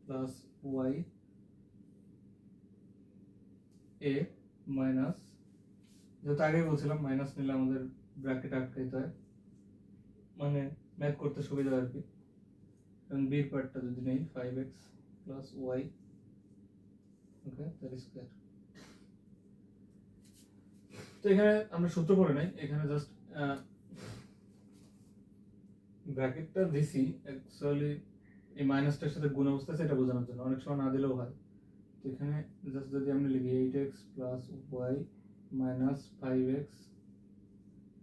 plus y, a minus, যেহেতু আগে বলছিলাম মাইনাস নিলে আমাদের ব্র্যাকেট আটকাইতে হয়, মানে ম্যাথ করতে সুবিধা আর কি। এবং b এর পার্টটা যদি নেই 5x প্লাস y, ওকে, তার স্কয়ার। তো এখানে আমরা সূত্র পড়ে নাই, এখানে জাস্ট ব্র্যাকেটটা দিছি অ্যাকচুয়ালি এই মাইনাসটার সাথে গুণ অবস্থা আছে এটা বোঝানোর জন্য, অনেক সময় না দিলেও হয়। তো এখানে জাস্ট যদি আমরা লিখি 8x plus y minus 5x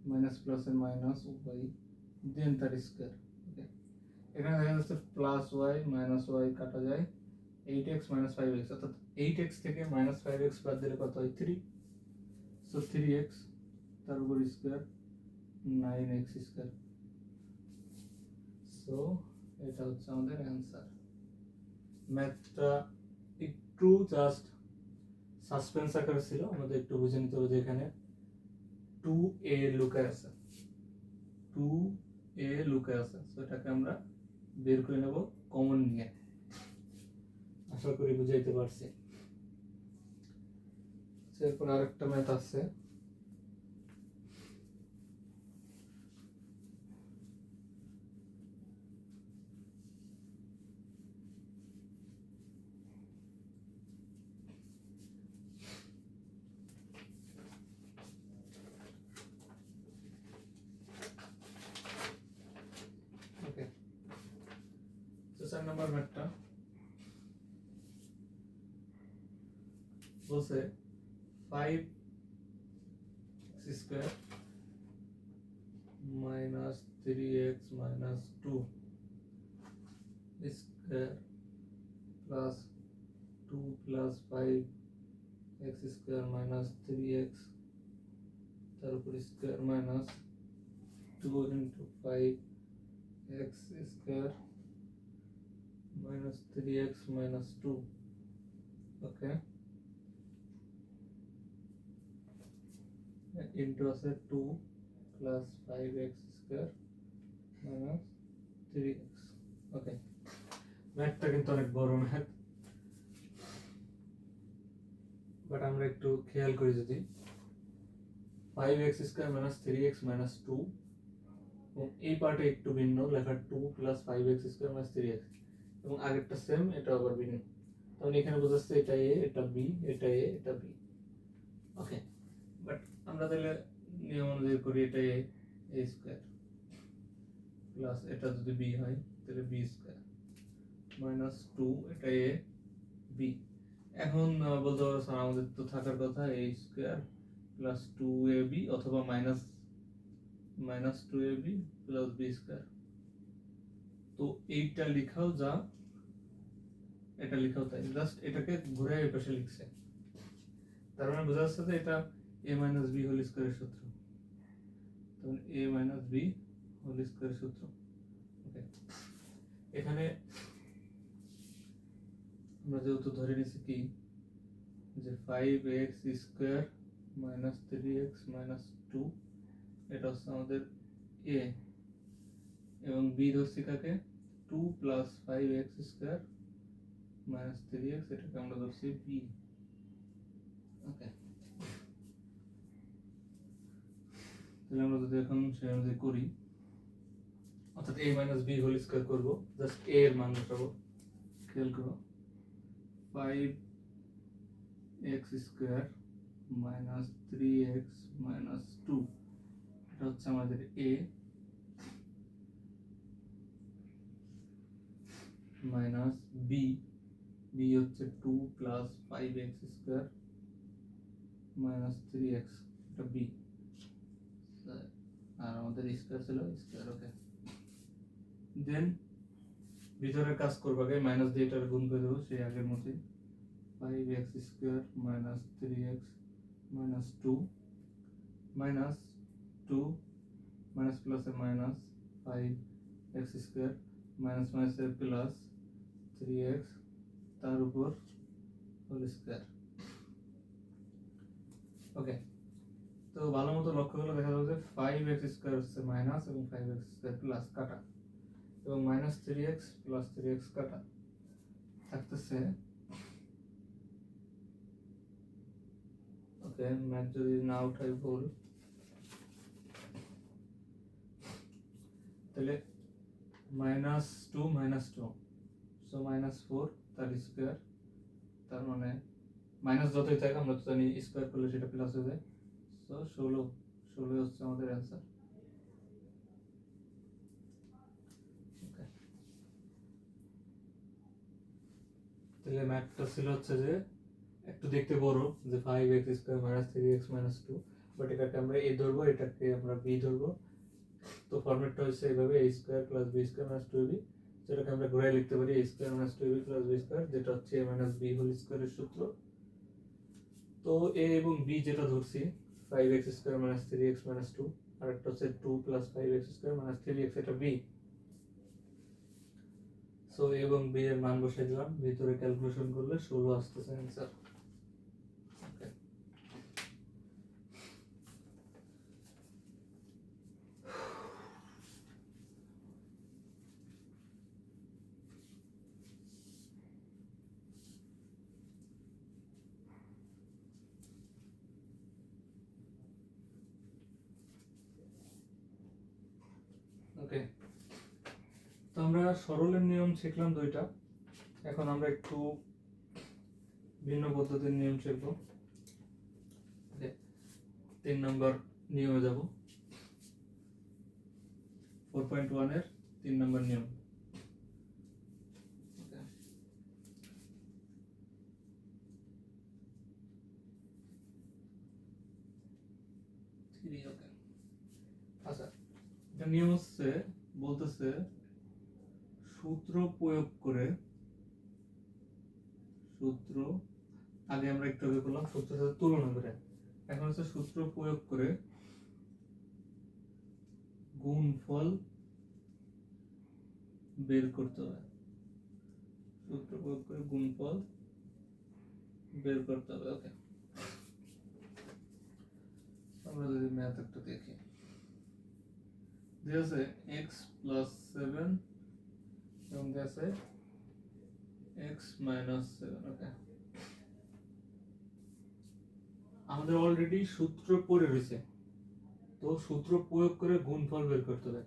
minus plus এর মাইনাস y দেন তার স্কয়ার। ওকে, এখানে দেখা যাচ্ছে প্লাস y মাইনাস y কাটা যায়, 8x মাইনাস 5x, অর্থাৎ 8x থেকে মাইনাস 5x বাদ দিলে কত হয় 3, সো 3x তার উপর স্কয়ার 9x স্কয়ার। সো এটা হচ্ছে আমাদের অ্যান্সার। ম্যাথটা একটু জাস্ট সাসপেন্স আকারে ছিল, আমাদের একটু বুঝে নিতে হবে যে এখানে 2a লুকায় আছে, 2a লুকায় আছে। সো এটাকে আমরা বের করে নেব কমন নিয়ে। আশা করি বুঝাইতে পারছি। এরপর আরেকটা ম্যাথ আছে, ওকে, তো 4 নম্বর ম্যাথটা বলছে 5x square minus 3x minus 2 square plus 2 plus 5x square minus 3x তার উপর square minus 2 into 5x square minus 3x minus 2। ওকে, ইন্টু আছে 2 plus 5x square minus 3x। ওকে, ম্যাথটা কিন্তু অনেক বড় ম্যাথ, বাট আমরা একটু খেয়াল করি যদি 5x square minus 3x minus 2, এবং এই পার্টে একটু ভিন্ন লেখা 2 plus 5x square minus 3x, এবং আগেরটা সেম, এটা আবার ভিন্ন। তাহলে এখানে বোঝাচ্ছে এটা a, এটা b, এটা a, এটা b। ওকে, বাট আমরা তাহলে নিয়ম অনুযায়ী করি, এটা a স্কয়ার প্লাস এটা যদি b হয় তাহলে b স্কয়ার মাইনাস 2, এটা a b। এখন বলতে পারো স্যার আমাদের তো থাকার কথা a স্কয়ার প্লাস 2ab অথবা minus 2ab plus b square. তো এইটা লিখাও যা, এটা লিখাও তাই, জাস্ট এটাকে ঘুরে এই পাশে লিখছে। তার মানে বোঝা যাচ্ছে যে এটা a মাইনাস b হোল স্কয়ারের সূত্র, তখন a মাইনাস b হোল স্কয়ারের সূত্র। ওকে, এখানে আমরা যেহেতু ধরে নিছি কি যে 5x square minus 3x minus 2, এটা হচ্ছে আমাদের a, এবং b ধরছি কাকে 2 plus 5x square minus 3x, এটাকে আমরা ধরছি b। ওকে, তাহলে আমরা যদি এখন সেই অনুযায়ী করি, অর্থাৎ a minus b whole square করবো, জাস্ট a এর মান বসাবো। খেয়াল করো 5x square minus 3x minus 2, এটা হচ্ছে আমাদের a মাইনাস b, b হচ্ছে 2 plus 5x square minus 3x, এটা b, আর আমাদের স্কোয়ার ছিল স্কোয়ার। ওকে, দেন ভিতরে কাজ করবো আগে, মাইনাস দিয়ে এটার গুণ করে দেবো সেই আগের মতোই, 5x square minus 3x minus 2 minus 2 minus প্লাসে মাইনাস 5x স্কোয়ার মাইনাস মাইনাসে প্লাস 3x তার উপর হোল স্কোয়ার। ওকে, তো ভালো মতো লক্ষ্য করলে দেখা যাবে যে 5x স্কোয়ার হচ্ছে মাইনাস এবং 5x স্কোয়ার প্লাস কাটা, এবং মাইনাস 3x প্লাস 3x কাটা থাকতেছে। ওকে, ম্যাথ যদি না উঠাই ভুল, তাহলে মাইনাস 2 মাইনাস 2, সো মাইনাস 4 তার স্কোয়ার, তার মানে মাইনাস যতই থাকে আমরা তো জানি স্কোয়ার করলে সেটা প্লাস হয়ে যায়, সো 16 হচ্ছে আমাদের অ্যান্সার। তাহলে ম্যাথটা ছিল হচ্ছে যে একটু দেখতে বড়, যে 5x square minus 3x minus 2, but এটাকে আমরা a ধরবো, এটাকে আমরা b ধরবো। তো ফরম্যাটটা হচ্ছে এইভাবে, a square plus b square minus 2ab, যেটাকে আমরা ঘুরে লিখতে পারি a square minus 2ab plus b square, যেটা হচ্ছে a মাইনাস b হোল স্কোয়ারের সূত্র। তো a এবং b যেটা ধরছি 5x square minus 3x minus 2, আর একটা হচ্ছে 2 plus 5x square minus 3x, এটা b। সো a এবং b এর মান বসাই দিলাম, ভিতরে ক্যালকুলেশন করলে 16 আসতেছে অ্যান্সার। ওকে, তো আমরা সরলের নিয়ম শিখলাম দুইটা, এখন আমরা একটু ভিন্ন পদ্ধতির নিয়ম শিখব। 3 নম্বর নিয়মে যাব, 4.1 এর 3 নম্বর নিয়ম। আচ্ছা, এটা নিয়ম হচ্ছে, বলতেছে সূত্র প্রয়োগ করে, সূত্র আগে আমরা একটু আগে করলাম সূত্রের সাথে তুলনা করে, এখন হচ্ছে সূত্র প্রয়োগ করে গুণফল বের করতে হবে। সূত্র প্রয়োগ করে গুণফল বের করতে হবে। ওকে, আমরা যদি ম্যাথ একটু দেখি, দেয়া আছে x প্লাস 7 এবং দেয়া আছে x মাইনাস 7। ওকে, আমাদের অলরেডি সূত্র পড়ে রয়েছে, তো সূত্র প্রয়োগ করে গুণফল বের করতে হবে।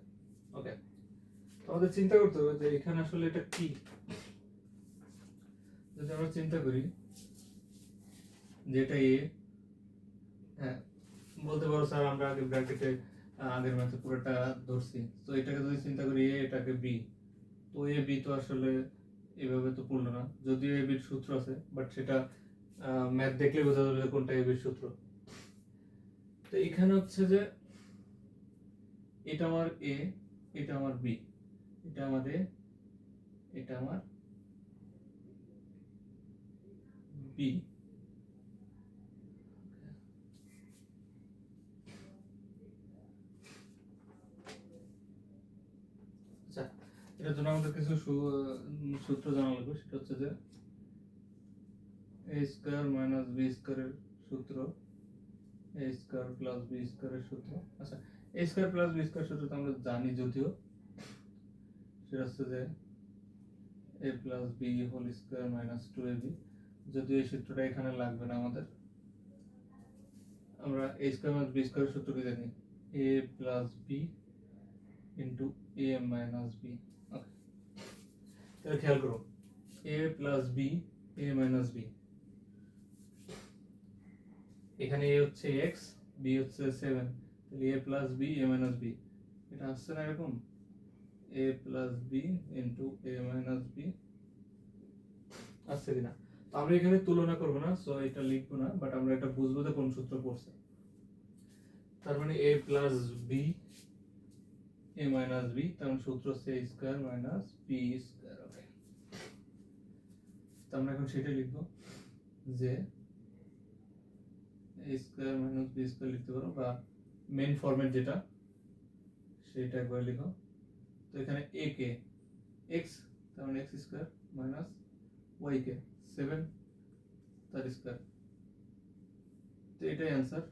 ওকে, তো আমাদের চিন্তা করতে হবে যে এখানে আসলে এটা কি। যদি আমরা চিন্তা করি যে এটা a, হ্যাঁ বলতে পারো স্যার আমরা আগে ব্র্যাকেটে আগের ম্যাথে পুরোটা ধরছি, তো এটাকে যদি চিন্তা করি a, এটাকে b, তো a b তো আসলে এভাবে তো পড়লো না, যদিও a b এর সূত্র আছে, বাট সেটা ম্যাথ দেখলে বোঝা যাবে কোনটা a b এর সূত্র। তো এখানে হচ্ছে যে এটা আমার a, এটা আমার b, এটা আমার a, এটা আমার b। আচ্ছা, এটার জন্য আমাদের কিছু সূত্র জানা লাগবে, সেটা হচ্ছে যে a স্কয়ার মাইনাস b স্কয়ারের সূত্র, a স্কয়ার প্লাস b স্কয়ারের সূত্র। আচ্ছা, a square plus b square সূত্র তো আমরা জানি, যদিও সেটা হচ্ছে যে a plus b whole square minus 2ab, যদিও এই সূত্রটা এখানে লাগবে না আমাদের। আমরা a স্কয়ার মাইনাস b স্কয়ারের সূত্র কি জানি, a plus b into a minus b। ওকে, তাহলে খেয়াল করো a plus b, a minus b, এখানে a হচ্ছে x, b হচ্ছে 7, তাহলে a plus b a minus b, এটা আসছে না এরকম a plus b into a minus b, আসছে কিনা? তো আমরা এখানে তুলনা করব না, সো এটা লিখবো না, বাট আমরা এটা বুঝবো যে কোন সূত্র পড়ছে। তার মানে a plus b a minus b, তার মানে সূত্র হচ্ছে a square minus b square. Okay, তো আমরা এখন সেটা লিখবো যে a square minus b square লিখতে পারো, বা মেইন ফরম্যাট যেটা সেটা একবার লিখো। তো এখানে a কে x, তার মানে x স্কয়ার মাইনাস y কে 7 তার স্কয়ার, তো এটাই आंसर।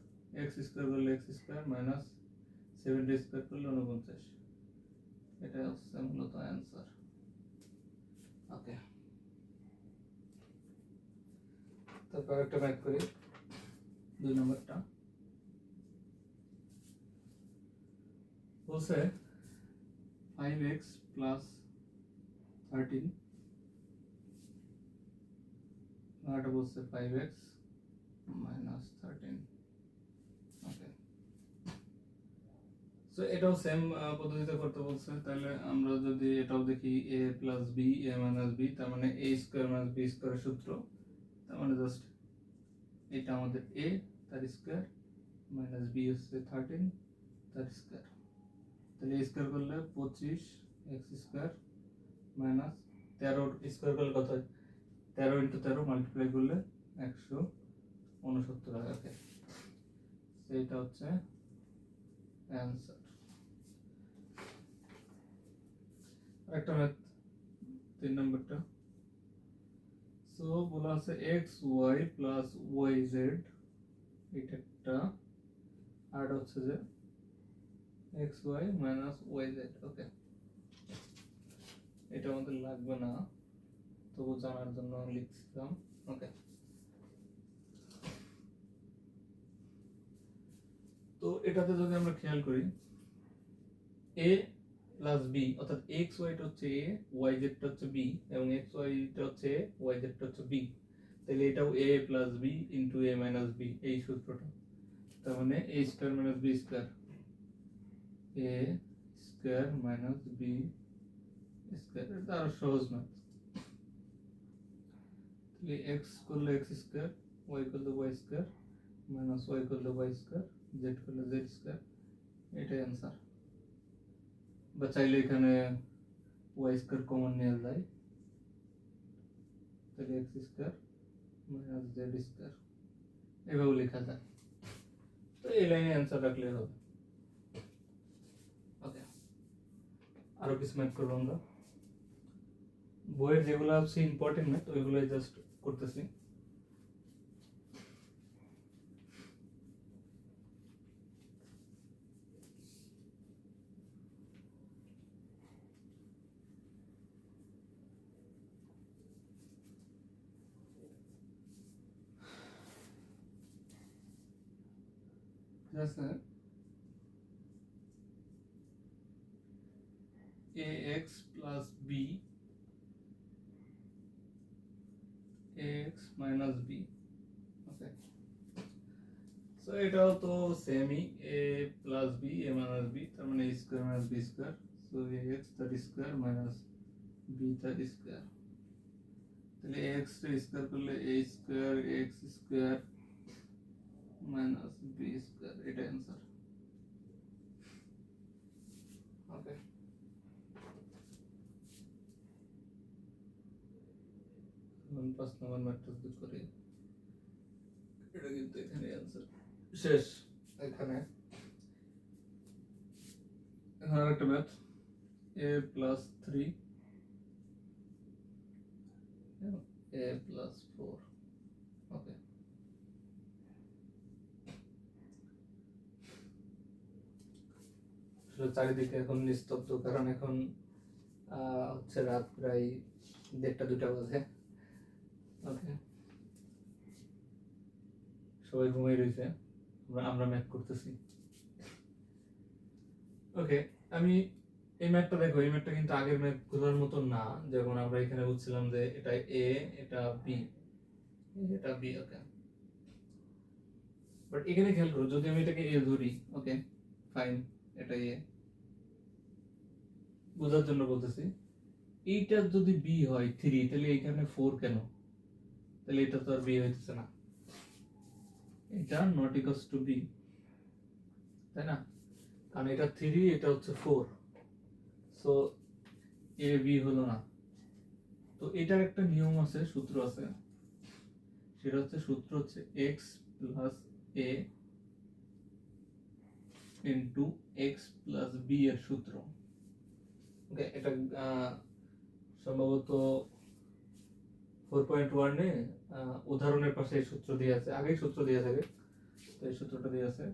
x স্কয়ার করলে x স্কয়ার মাইনাস 7 র স্কয়ার করলে 49, এটা হচ্ছে মূলত आंसर। ওকে, তারপর একটা ম্যাথ করি, 2 নম্বরটা বলছে 5x প্লাস 13, এটা বলছে 5x মাইনাস 13। ওকে, সো এটাও সেম পদ্ধতিতে করতে বলছে, তাহলে আমরা যদি এটাও দেখি a plus b a minus b, তার মানে a স্কয়ার মাইনাস b স্কয়ারের সূত্র, তার মানে জাস্ট এটা আমাদের a তার স্কয়ার মাইনাস b হচ্ছে 13 তার স্কয়ার, তাহলে a স্কয়ার করলে 25 x স্কয়ার মাইনাস 13 স্কয়ার করলে কত হয়, 13 ইন্টু 13 মাল্টিপ্লাই করলে 169 হয়। ওকে, সেইটা হচ্ছে অ্যান্সার। একটা ম্যাথ 3 নম্বরটা, সো বলা আছে X Y plus Y Z, এটা একটা, আর হচ্ছে যে X Y minus Y Z. Okay, এটা আমাদের লাগবে না, তবু জানার জন্য লিখছিলাম। ওকে, তো এটাতে যদি আমরা খেয়াল করি a প্লাস b, অর্থাৎ এক্স ওয়াইটা হচ্ছে a, ওয়াই জেডটা হচ্ছে b, এবং এক্স ওয়াইটা হচ্ছে a, ওয়াই জেডটা হচ্ছে b, তাহলে এটাও a plus b into a minus b, এই সূত্রটা। তার মানে a square minus b square, a square minus b square, এটা আরো সহজ না। তাহলে x করলে x স্কয়ার, y করলে y স্কয়ার, মাইনাস y করলে y স্কয়ার, z করলে z স্কয়ার, এটাই आंसर। বা চাইলে এখানে y স্কয়ার কমন নেওয়া যায়, তাহলে x square minus z square, এভাবে লেখা যায়। তো এই লাইনে आंसर রাখলে হবে। ওকে, আরো কিছু ম্যাথ করব আমরা, বইয়ের যেগুলো আছে ইম্পর্টেন্ট ম্যাথ ওইগুলোই জাস্ট করতেছি। जैसे ax plus b ax minus b। ওকে, সো এটাও তো সেমই, a plus b a minus b, তার মানে a square minus b square, so ax তার স্কয়ার মাইনাস b তার স্কয়ার, তাহলে ax এর স্কয়ার করলে a square x square minus b square, এটা आंसर। ওকে, এখন 5 নম্বর ম্যাথটা যদি করি, এটা কিন্তু এখানে आंसर শেষ। এখানে আরেকটা math, a plus 3 a plus 4। ওকে, চারিদিকে এখন নিস্তব্ধ, কারণ এখন হচ্ছে রাত প্রায় 1:30-2টা বাজে। ওকে, সবাই ঘুমিয়ে রয়েছে, আমরা ম্যাথ করতেছি। ওকে, আমি এই ম্যাথটা দেখো, এই ম্যাথটা কিন্তু আগের ম্যাথগুলোর মতো না, যেমন আমরা এখানে বুঝছিলাম যে এটা a এটা b এটা b। ওকে, বাট এখানে খেয়াল করো, যদি আমি এটাকে এ ধরি, ওকে ফাইন, এটা এ, বোঝার জন্য বলতেছি, এইটা যদি বি হয় 3, তাহলে এখানে 4 কেন? তাহলে এটা তো আর বি হইতেছে না, এটা নট ইকুয়ালস টু বি, তাই না? কারণ এটা 3, এটা হচ্ছে 4, সো এ বি হলো না। তো এটার একটা নিয়ম আছে, সূত্র আছে, সেটা হচ্ছে সূত্র হচ্ছে x plus a into x plus b এর সূত্র। ওকে, এটা সম্ভবত 4.1 এ উদাহরণের পাশে এই সূত্র দিয়ে আছে, আগেই সূত্র দিয়ে থাকে, তো এই সূত্রটা দিয়ে আছে।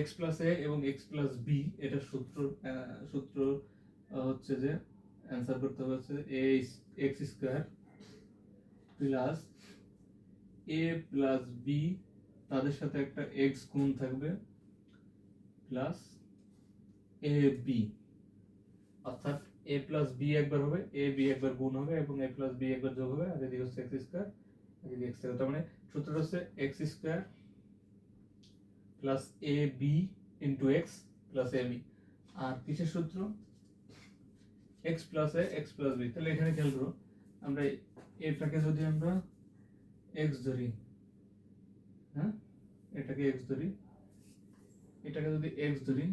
x প্লাস a এবং x প্লাস b, এটা সূত্র হচ্ছে যে অ্যান্সার করতে হবে হচ্ছে x square plus a plus b, তাদের সাথে একটা x গুণ থাকবে, প্লাস a b, অর্থাৎ a প্লাস b একবার হবে, a b একবার গুণ হবে, এবং a প্লাস b একবার যোগ হবে, আর এদিকে হচ্ছে x স্কয়ার, এদিকে x স্কয়ার। তার মানে সূত্রটা হচ্ছে x square plus A B into x plus A B. আর কিসের সূত্র? এক্স প্লাস এ এক্স প্লাস বি। তাহলে এখানে খেয়াল করো, আমরা এটাকে যদি আমরা এক্স ধরি, হ্যাঁ, এটাকে এক্স ধরি, এটাকে যদি এক্স ধরি,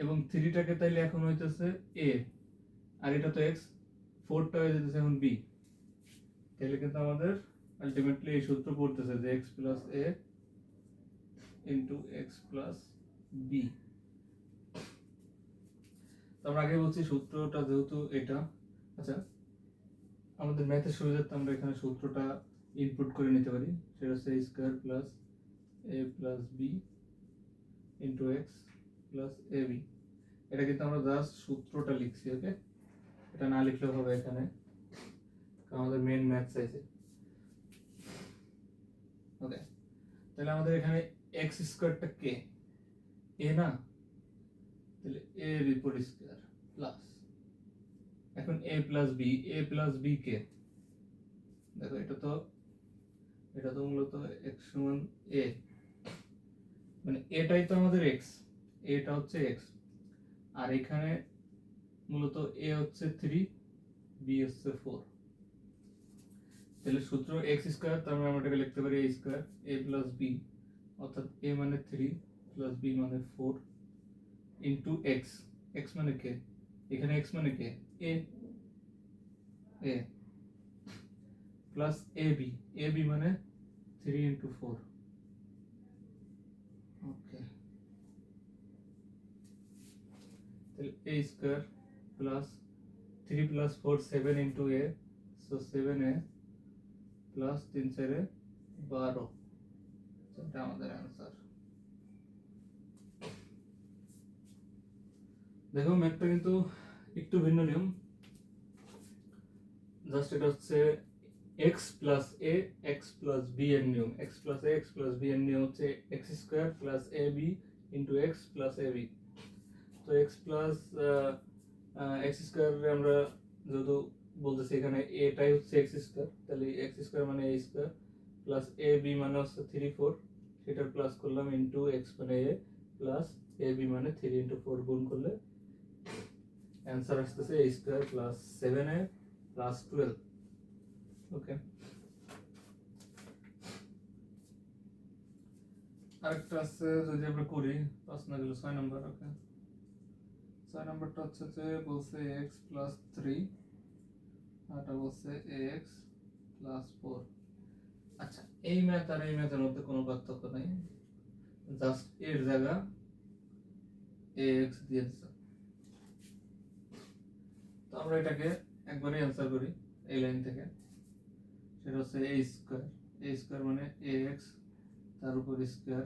এবং থ্রিটাকে তাইলে এখন হইতেছে এ, আর এটা তো এক্স, ফোরটা হয়ে যেতেছে এখন বি। তাহলে কিন্তু আমাদের আলটিমেটলি এই সূত্র পড়তেছে যে এক্স প্লাস এ ইন্টু এক্স প্লাস বি। আমরা আগে বলছি সূত্রটা যেহেতু এটা, আচ্ছা আমাদের ম্যাথের সুবিধার্থে আমরা এখানে সূত্রটা ইনপুট করে নিতে পারি, সেটা হচ্ছে a square plus a plus b into x plus A b. এটা কিন্তু আমরা জাস্ট সূত্রটা লিখছি, ওকে, এটা না লিখলেও হবে এখানে, কারণ আমাদের মেইন ম্যাথ চাইছে। ওকে, তাহলে আমাদের এখানে এক্স স্কয়ারটা কে? এ না? তাহলে এ এর উপর স্কয়ার প্লাস, এখন a প্লাস বি কে? দেখো এটা তো মূলত x সমান a, মানে এটাই তো আমাদের x, এটা হচ্ছে x, আর এখানে মূলত a হচ্ছে 3, b হচ্ছে 4। তাহলে সূত্র x স্কয়ার, তার মানে আমরা এটাকে লিখতে পারি a square a plus b, অর্থাৎ a মানে 3 প্লাস b মানে 4 ইনটু x, x মানে কে? এখানে x মানে কে? a, প্লাস a b মানে 3 ইনটু 4। ওকে, তাহলে a square plus 3 plus 4 7 into a, so 7a plus 3 4 12, এটা আমাদের অ্যান্সার। দেখো ম্যাথটা কিন্তু একটু ভিন্ন নিয়ম, জাস্ট এটা হচ্ছে x plus a x plus b এর নিয়ম, x plus a x plus b এর নিয়ম হচ্ছে x square plus ab into x plus ab। তো x প্লাস x স্কয়ার আমরা যেহেতু বলতেছি এখানে এটাই হচ্ছে x স্কয়ার, তাহলে x স্কয়ার মানে a স্কয়ার প্লাস ab মানে হচ্ছে 3 4, সেটা প্লাস করলাম ইনটু x মানে a প্লাস ab মানে 3 ইনটু 4, গুণ করলে অ্যান্সার আসতেছে a square plus 7a plus 12। ওকে, আরেকটা আছে যদি আমরা করি, 5 না গেলে 6 নাম্বার। ওকে, 6 নাম্বারটা হচ্ছে যে বলছে x প্লাস 3, আর এটা বলছে x প্লাস 4। আচ্ছা, এই ম্যাথ আর এই ম্যাথের মধ্যে কোনো পার্থক্য নাই, জাস্ট এর জায়গা ax দিয়ে দিছে। তো আমরা এটাকে একবারে অ্যান্সার করি এই লাইন থেকে, সেটা হচ্ছে a স্কয়ার মানে ax, তার উপর স্কয়ার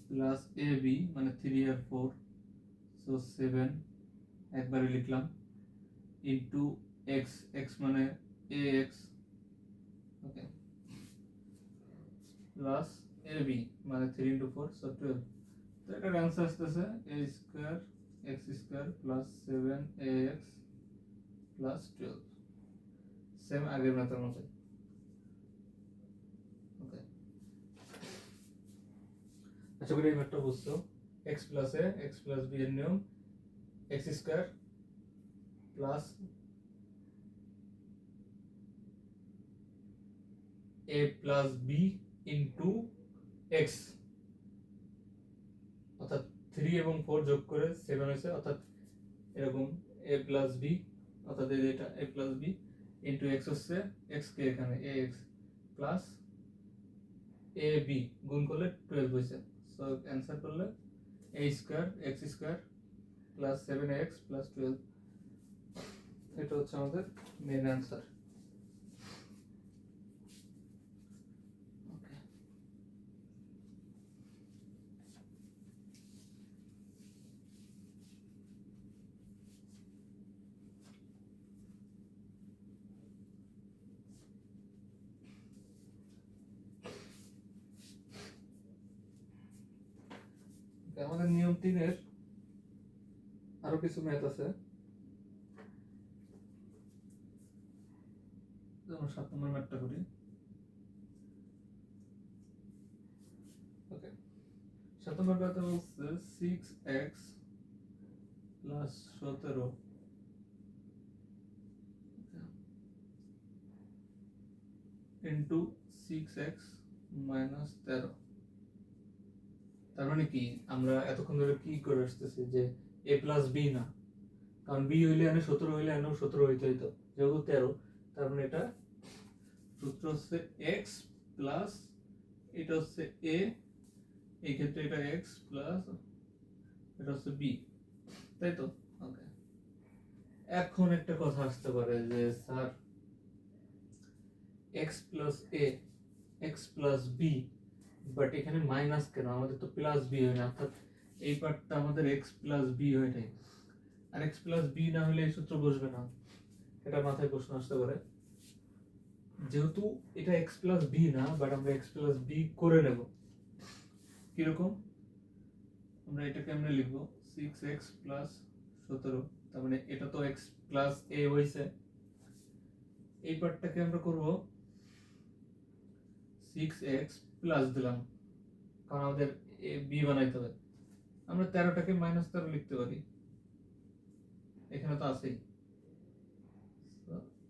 প্লাস ab মানে 3 আর 4, সো 7 একবারে লিখলাম, ইনটু x, x মানে ax, ওকে, প্লাস ab মানে 3 ইনটু 4, সো 12। তো এটার অ্যান্সার আসতেছে a square x square plus 7ax plus 12। Same আগের ম্যাথের মতো। ওকে, আশা করি এই ম্যাথটা বুঝছো। x plus a x plus b এর নিয়ম x square plus a plus b into x, অর্থাৎ 3 এবং 4 যোগ করে 7 হয়েছে, অর্থাৎ এরকম a প্লাস b, অর্থাৎ এটা a plus b into x হচ্ছে x কে এখানে ax প্লাস ab গুণ করলে 12 হয়েছে। সো অ্যান্সার করলে a square x square plus 7x plus 12, এটা হচ্ছে আমাদের মেইন অ্যান্সার। আমাদের নিয়ম 3 এর আরো কিছু ম্যাথ আছে, যেমন 7 নম্বর ম্যাথটা করি। ওকে, 7 নম্বর ম্যাথে বলছে 6x plus 17 into 6x minus 13। তার মানে কি, আমরা এতক্ষণ ধরে কি করে আসতেছি যে a প্লাস b না, কারণ b হইলে এনে 17 হইলে এনে 17 হইতে হইতো, যেহেতু 13, তার মানে এটা সূত্র হচ্ছে x প্লাস এটা হচ্ছে a, এই ক্ষেত্রে এটা x প্লাস এটা হচ্ছে b, তাই তো? ওকে, এখন একটা কথা আসতে পারে যে sir x plus a x plus b, but এখানে মাইনাস কেন, আমাদের তো প্লাস বি হয় না, অর্থাৎ এই পার্টটা আমাদের x প্লাস বি হয় নাই, আর x প্লাস বি না হলে এই সূত্র বসবে না, এটা মাথায় প্রশ্ন আসতে পারে। যেহেতু এটা x প্লাস বি না, বাট আমরা x প্লাস বি করে নেব। কিরকম, আমরা এটাকে আমরা লিখবো 6x প্লাস 17, তার মানে এটা তো x প্লাস a হয়েছে, এই পার্টটাকে আমরা করব 6x প্লাস দিলাম, কারণ আমাদের a b বানাইতে হবে। আমরা 13টাকে মাইনাস 13 লিখতে পারি, এখানে তো আছেই,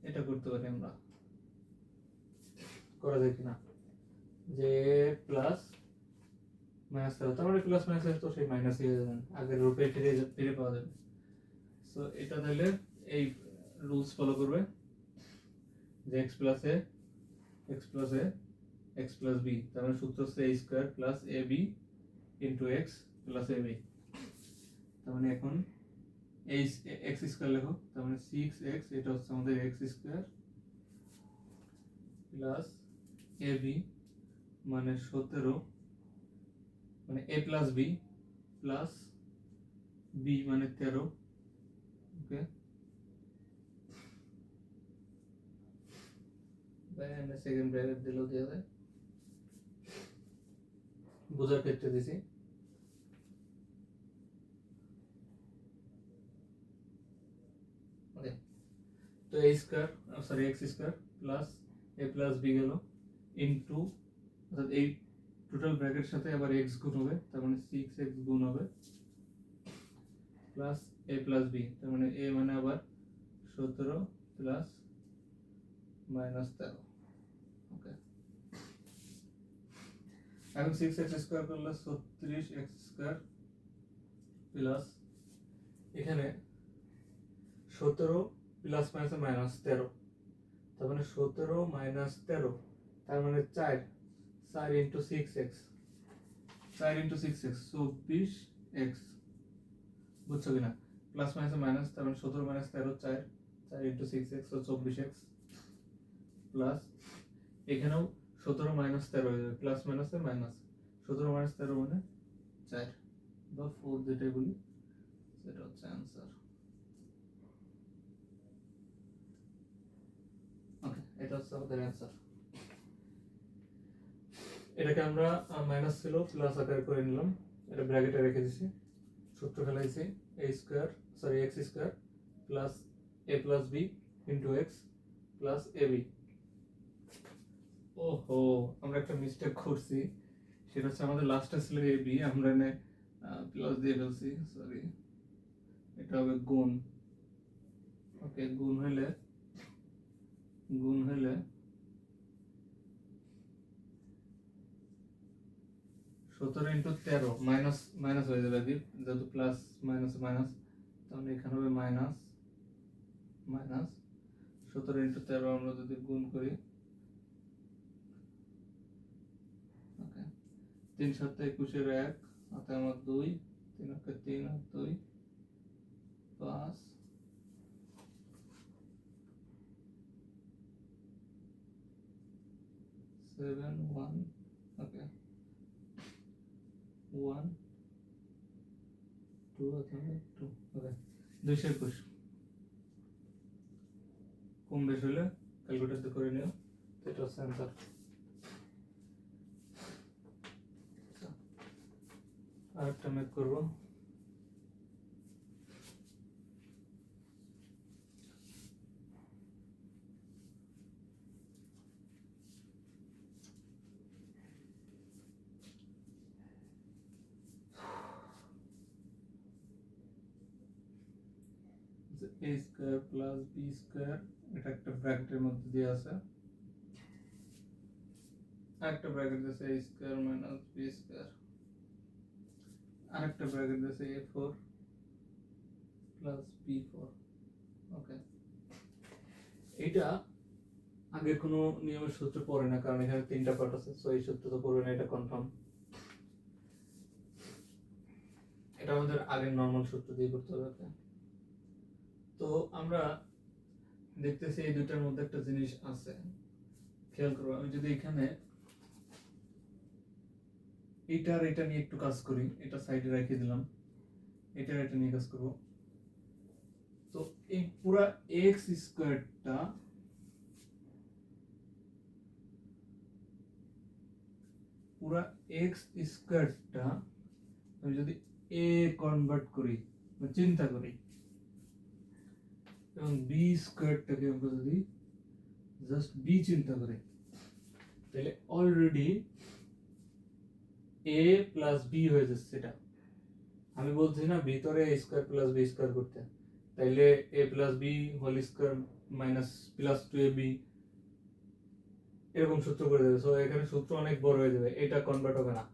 এটা করতে পারি আমরা, করা যায় কিনা, যে প্লাস মাইনাস 13, তার মানে প্লাস মাইনাস তো সেই মাইনাসই হয়ে যাবে, আগের রূপে ফিরে পাওয়া যাবে। সো এটা তাহলে এই রুলস ফলো করবে যে x plus a x plus a x plus b, তার মানে সূত্র হচ্ছে a square plus ab into x plus ab। তার মানে এখন এই x স্কয়ার লেখো, তার মানে 6x, এটা হচ্ছে আমাদের x স্কয়ার প্লাস ab মানে 17, মানে a plus b plus b মানে 13। ওকে, সেকেন্ড ব্র্যাকেট দিলেও দেওয়া যায়, বোঝার ক্ষেত্রে দিছি। ওকে, তো a square sorry x square plus a plus b গেল ইনটু, অর্থাৎ এই টোটাল ব্র্যাকেটের সাথে আবার x গুণ হবে, তার মানে 6x গুণ হবে প্লাস a প্লাস b, তার মানে a মানে আবার 17 প্লাস মাইনাস 13। ওকে, এখন 6x স্কয়ার করলে 36x স্কয়ার প্লাস এখানে 17 প্লাস মাইনাস মাইনাস 13, তার মানে 17 মাইনাস 13, তার মানে 4 into 6x, 4 into 6x 24x, বুঝছো কিনা? প্লাস মাইনাস মাইনাস, তার মানে 17 minus 13 4 into 6x 24x, plus এখানেও 17 মাইনাস 13 হয়ে যাবে, প্লাস মাইনাসে মাইনাস, 17 মাইনাস 13 মানে 4 বা 4 যেটাই বলি, সেটা হচ্ছে অ্যান্সার। ওকে, এটা হচ্ছে আমাদের অ্যান্সার। এটাকে আমরা মাইনাস ছিল প্লাস আকারে করে নিলাম, এটা ব্র্যাকেটে রেখে দিছি, সূত্র ফেলাইছি a square sorry x square plus a plus b into x plus a b. ওহো, আমরা একটা মিস্টেক করছি, সেটা হচ্ছে আমাদের লাস্টে ছিল এবি, আমরা এনে প্লাস দিয়ে ফেলছি, সরি। এটা হবে গুণ। ওকে, গুণ হলে 17 ইন্টু 13 মাইনাস মাইনাস হয়ে যাবে, যেহেতু প্লাস মাইনাস মাইনাস, তাহলে এখানে হবে মাইনাস মাইনাস 17 ইন্টু 13 আমরা যদি গুণ করি, ওকে, 3 7 21 1 হাতে আমার 2, 3 1 3 আর 2 5 7 1, ওকে, 1 2 অথবা 2, ওকে, 221। কম বেশি হলে ক্যালকুলেটর করে নিও, তো এটা হচ্ছে অ্যান্সার। আরেকটা ম্যাথ করবো। a square plus b square, এটা একটা ব্র্যাকেটের মধ্যে দিয়ে আছে, আরেকটা ব্র্যাকেট দিয়েছে a square minus b square, আরেকটা ব্র্যাকেট দিয়েছে a4 প্লাস b4। ওকে, এটা আগের কোনো নিয়মের সূত্র পড়ে না, কারণ এখানে 3টা পার্ট আছে, সো এই সূত্র তো পড়বে না, এটা কনফার্ম। এটা আমাদের আগের নরমাল সূত্র দিয়ে করতে হবে। ওকে, তো আমরা দেখতেছি এই দুইটার মধ্যে একটা জিনিস আছে, খেয়াল করো। আমি যদি এখানে এটা নিয়ে একটু কাজ করি, এটা সাইডে রেখে দিলাম, এটা নিয়ে কাজ করব। তো এই পুরা x স্কয়ারটা আমি যদি a কনভার্ট করি, চিন্তা করি, এবং b স্কয়ারটাকে আমরা যদি জাস্ট b চিন্তা করি, তাহলে অলরেডি a প্লাস b হয়ে যাচ্ছে। এটা আমি বলছি না ভিতরে a square plus b square করতে, তাইলে a plus b whole square minus plus 2ab এরকম সূত্র করে দেবে। সো এখানে সূত্র অনেক বড় হয়ে যাবে, এটা কনভার্ট হবে না।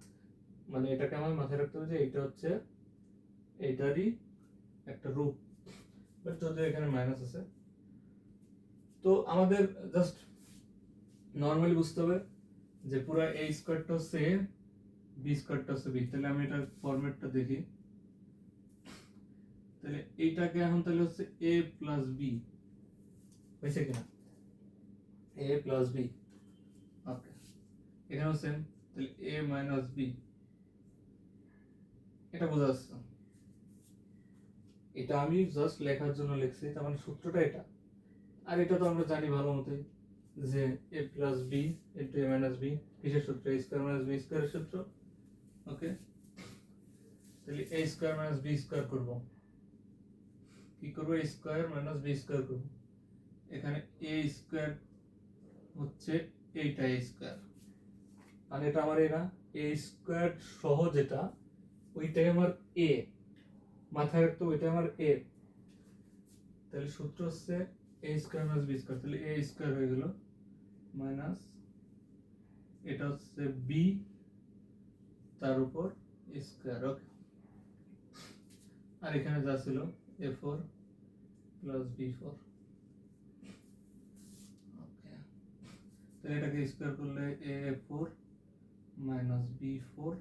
মানে এটাকে আমার মাথায় রাখতে হবে যে এটা হচ্ছে এইটারই একটা রূপ, বাট যদি এখানে মাইনাস আছে, তো আমাদের জাস্ট নরমালি বুঝতে হবে যে পুরো a স্কয়ারটা হচ্ছে a, b স্কয়ারটা হচ্ছে b। তাহলে আমি এটার ফরম্যাটটা দেখি, তাহলে এইটাকে এখন তাহলে হচ্ছে a প্লাস b হয়েছে কিনা, a প্লাস b। ওকে, এখানেও সেম, তাহলে a মাইনাস b, এটা বোঝা যাচ্ছে। এটা আমি জাস্ট লেখার জন্য লিখছি, তার মানে সূত্রটা এটা। আর এটা তো আমরা জানি ভালো মতোই যে a plus b into a minus b কিসের সূত্র, a স্কয়ার মাইনাস b স্কয়ারের সূত্র। ওকে, তাহলে a square minus b square করব, কি করব, a square minus b square করব। এখানে a স্কয়ার হচ্ছে এইটা a স্কয়ার, আর এটা আমার এই না, a স্কয়ার সহ যেটা ওইটাই আমার a, মাথায় রাখতে ওইটা আমার a। তাহলে সূত্র হচ্ছে a square minus b square, তাহলে a স্কয়ার হয়ে গেল মাইনাস এটা হচ্ছে b তার উপর স্কয়ার। ওকে, আর এখানে যা ছিল a4 প্লাস b4। ওকে, তাহলে এটাকে স্কয়ার করলে a4 মাইনাস b4,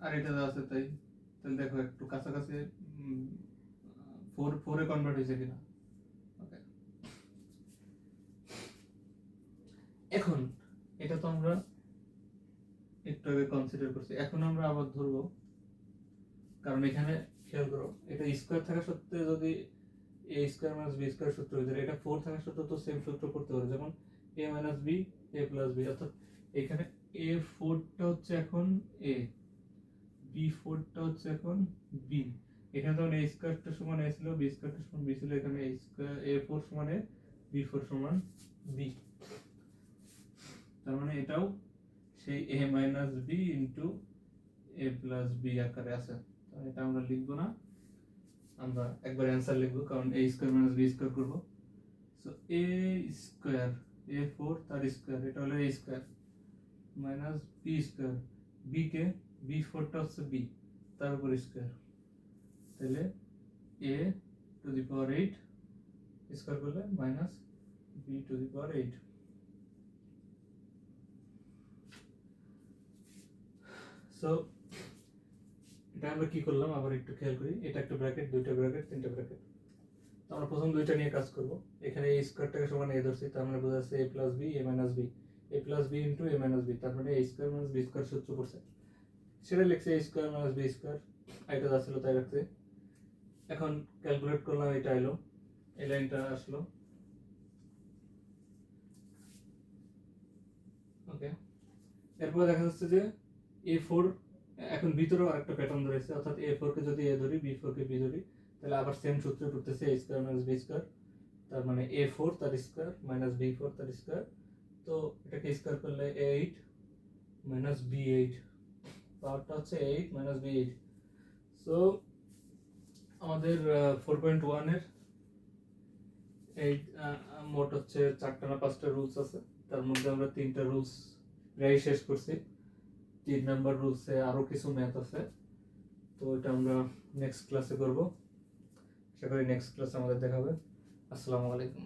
আর এটা যা আছে তাই। তাহলে দেখো একটু কাছাকাছি 4 এ কনভার্ট হয়েছে কিনা। ওকে, এখন এটা তো আমরা একটু আগে কনসিডার করছি, এখন আমরা আবার ধরবো, কারণ এখানে খেয়াল করো, এটা স্কয়ার থাকা সত্ত্বেও যদি a square minus b square সূত্র হয়ে যায়, এটা 4 থাকা সত্ত্বেও তো সেম সূত্র করতে পারে, যেমন a minus b a plus b, অর্থাৎ এখানে a4 টা হচ্ছে এখন a, b4 টা হচ্ছে এখন b। এখানে যখন a স্কয়ারটা সমান a ছিল, b স্কয়ারটা সমান b ছিল, এখানে a স্কয়ার a4 সমান a, b4 সমান b, তার মানে এটাও সেই a minus b into a plus b আকারে আছে। তাহলে এটা আমরা লিখবো না, আমরা একবার অ্যান্সার লিখবো, কারণ a square minus b square করবো। সো a স্কয়ার a4 তার স্কয়ার, এটা হলো a square minus b square, b কে b4 টা হচ্ছে b তার উপর স্কয়ার, তাহলে a to the power 8 square করলে minus b to the power 8। So এটা আমরা কি করলাম আবার একটু খেয়াল করি, এটা একটা ব্র্যাকেট, দুইটা ব্র্যাকেট, তিনটা ব্র্যাকেট। তো আমরা প্রথম দুইটা নিয়ে কাজ করব। এখানে a স্কয়ারটাকে সমান a ধরছি, তার মানে বোঝা যাচ্ছে a plus b a minus b, a plus b into a minus b, তার মানে a square minus b square সূত্র পড়ছে, সেটা লিখছে a square minus b square, এটা যা ছিল তাই রাখছে। এখন ক্যালকুলেট করলাম, এটা এলো, এই লাইনটা আসলো, ওকে। এরপর দেখা যাচ্ছে যে a4 এখন ভিতরেও আরেকটা প্যাটার্ন ধরেছে, অর্থাৎ a4 কে যদি a ধরি, b4 কে b ধরি, তাহলে আবার সেম সূত্র করতেছে a square minus b square, তার মানে a4 তার স্কয়ার মাইনাস b4 তার স্কয়ার। তো এটাকে স্কয়ার করলে a8 মাইনাস b8, পাওয়ারটা হচ্ছে a8 মাইনাস b8। সো আমাদের 4.1 এর এই মোট হচ্ছে 4টা না 5টা রুলস আছে, তার মধ্যে আমরা 3টা রুলস প্রায় শেষ করছি। 3 নাম্বার রুলসে আরো কিছু ম্যাথ আছে, তো এটা আমরা নেক্সট ক্লাসে করব। আশা করি নেক্সট ক্লাসে আমাদের দেখা হবে। আসসালামু আলাইকুম।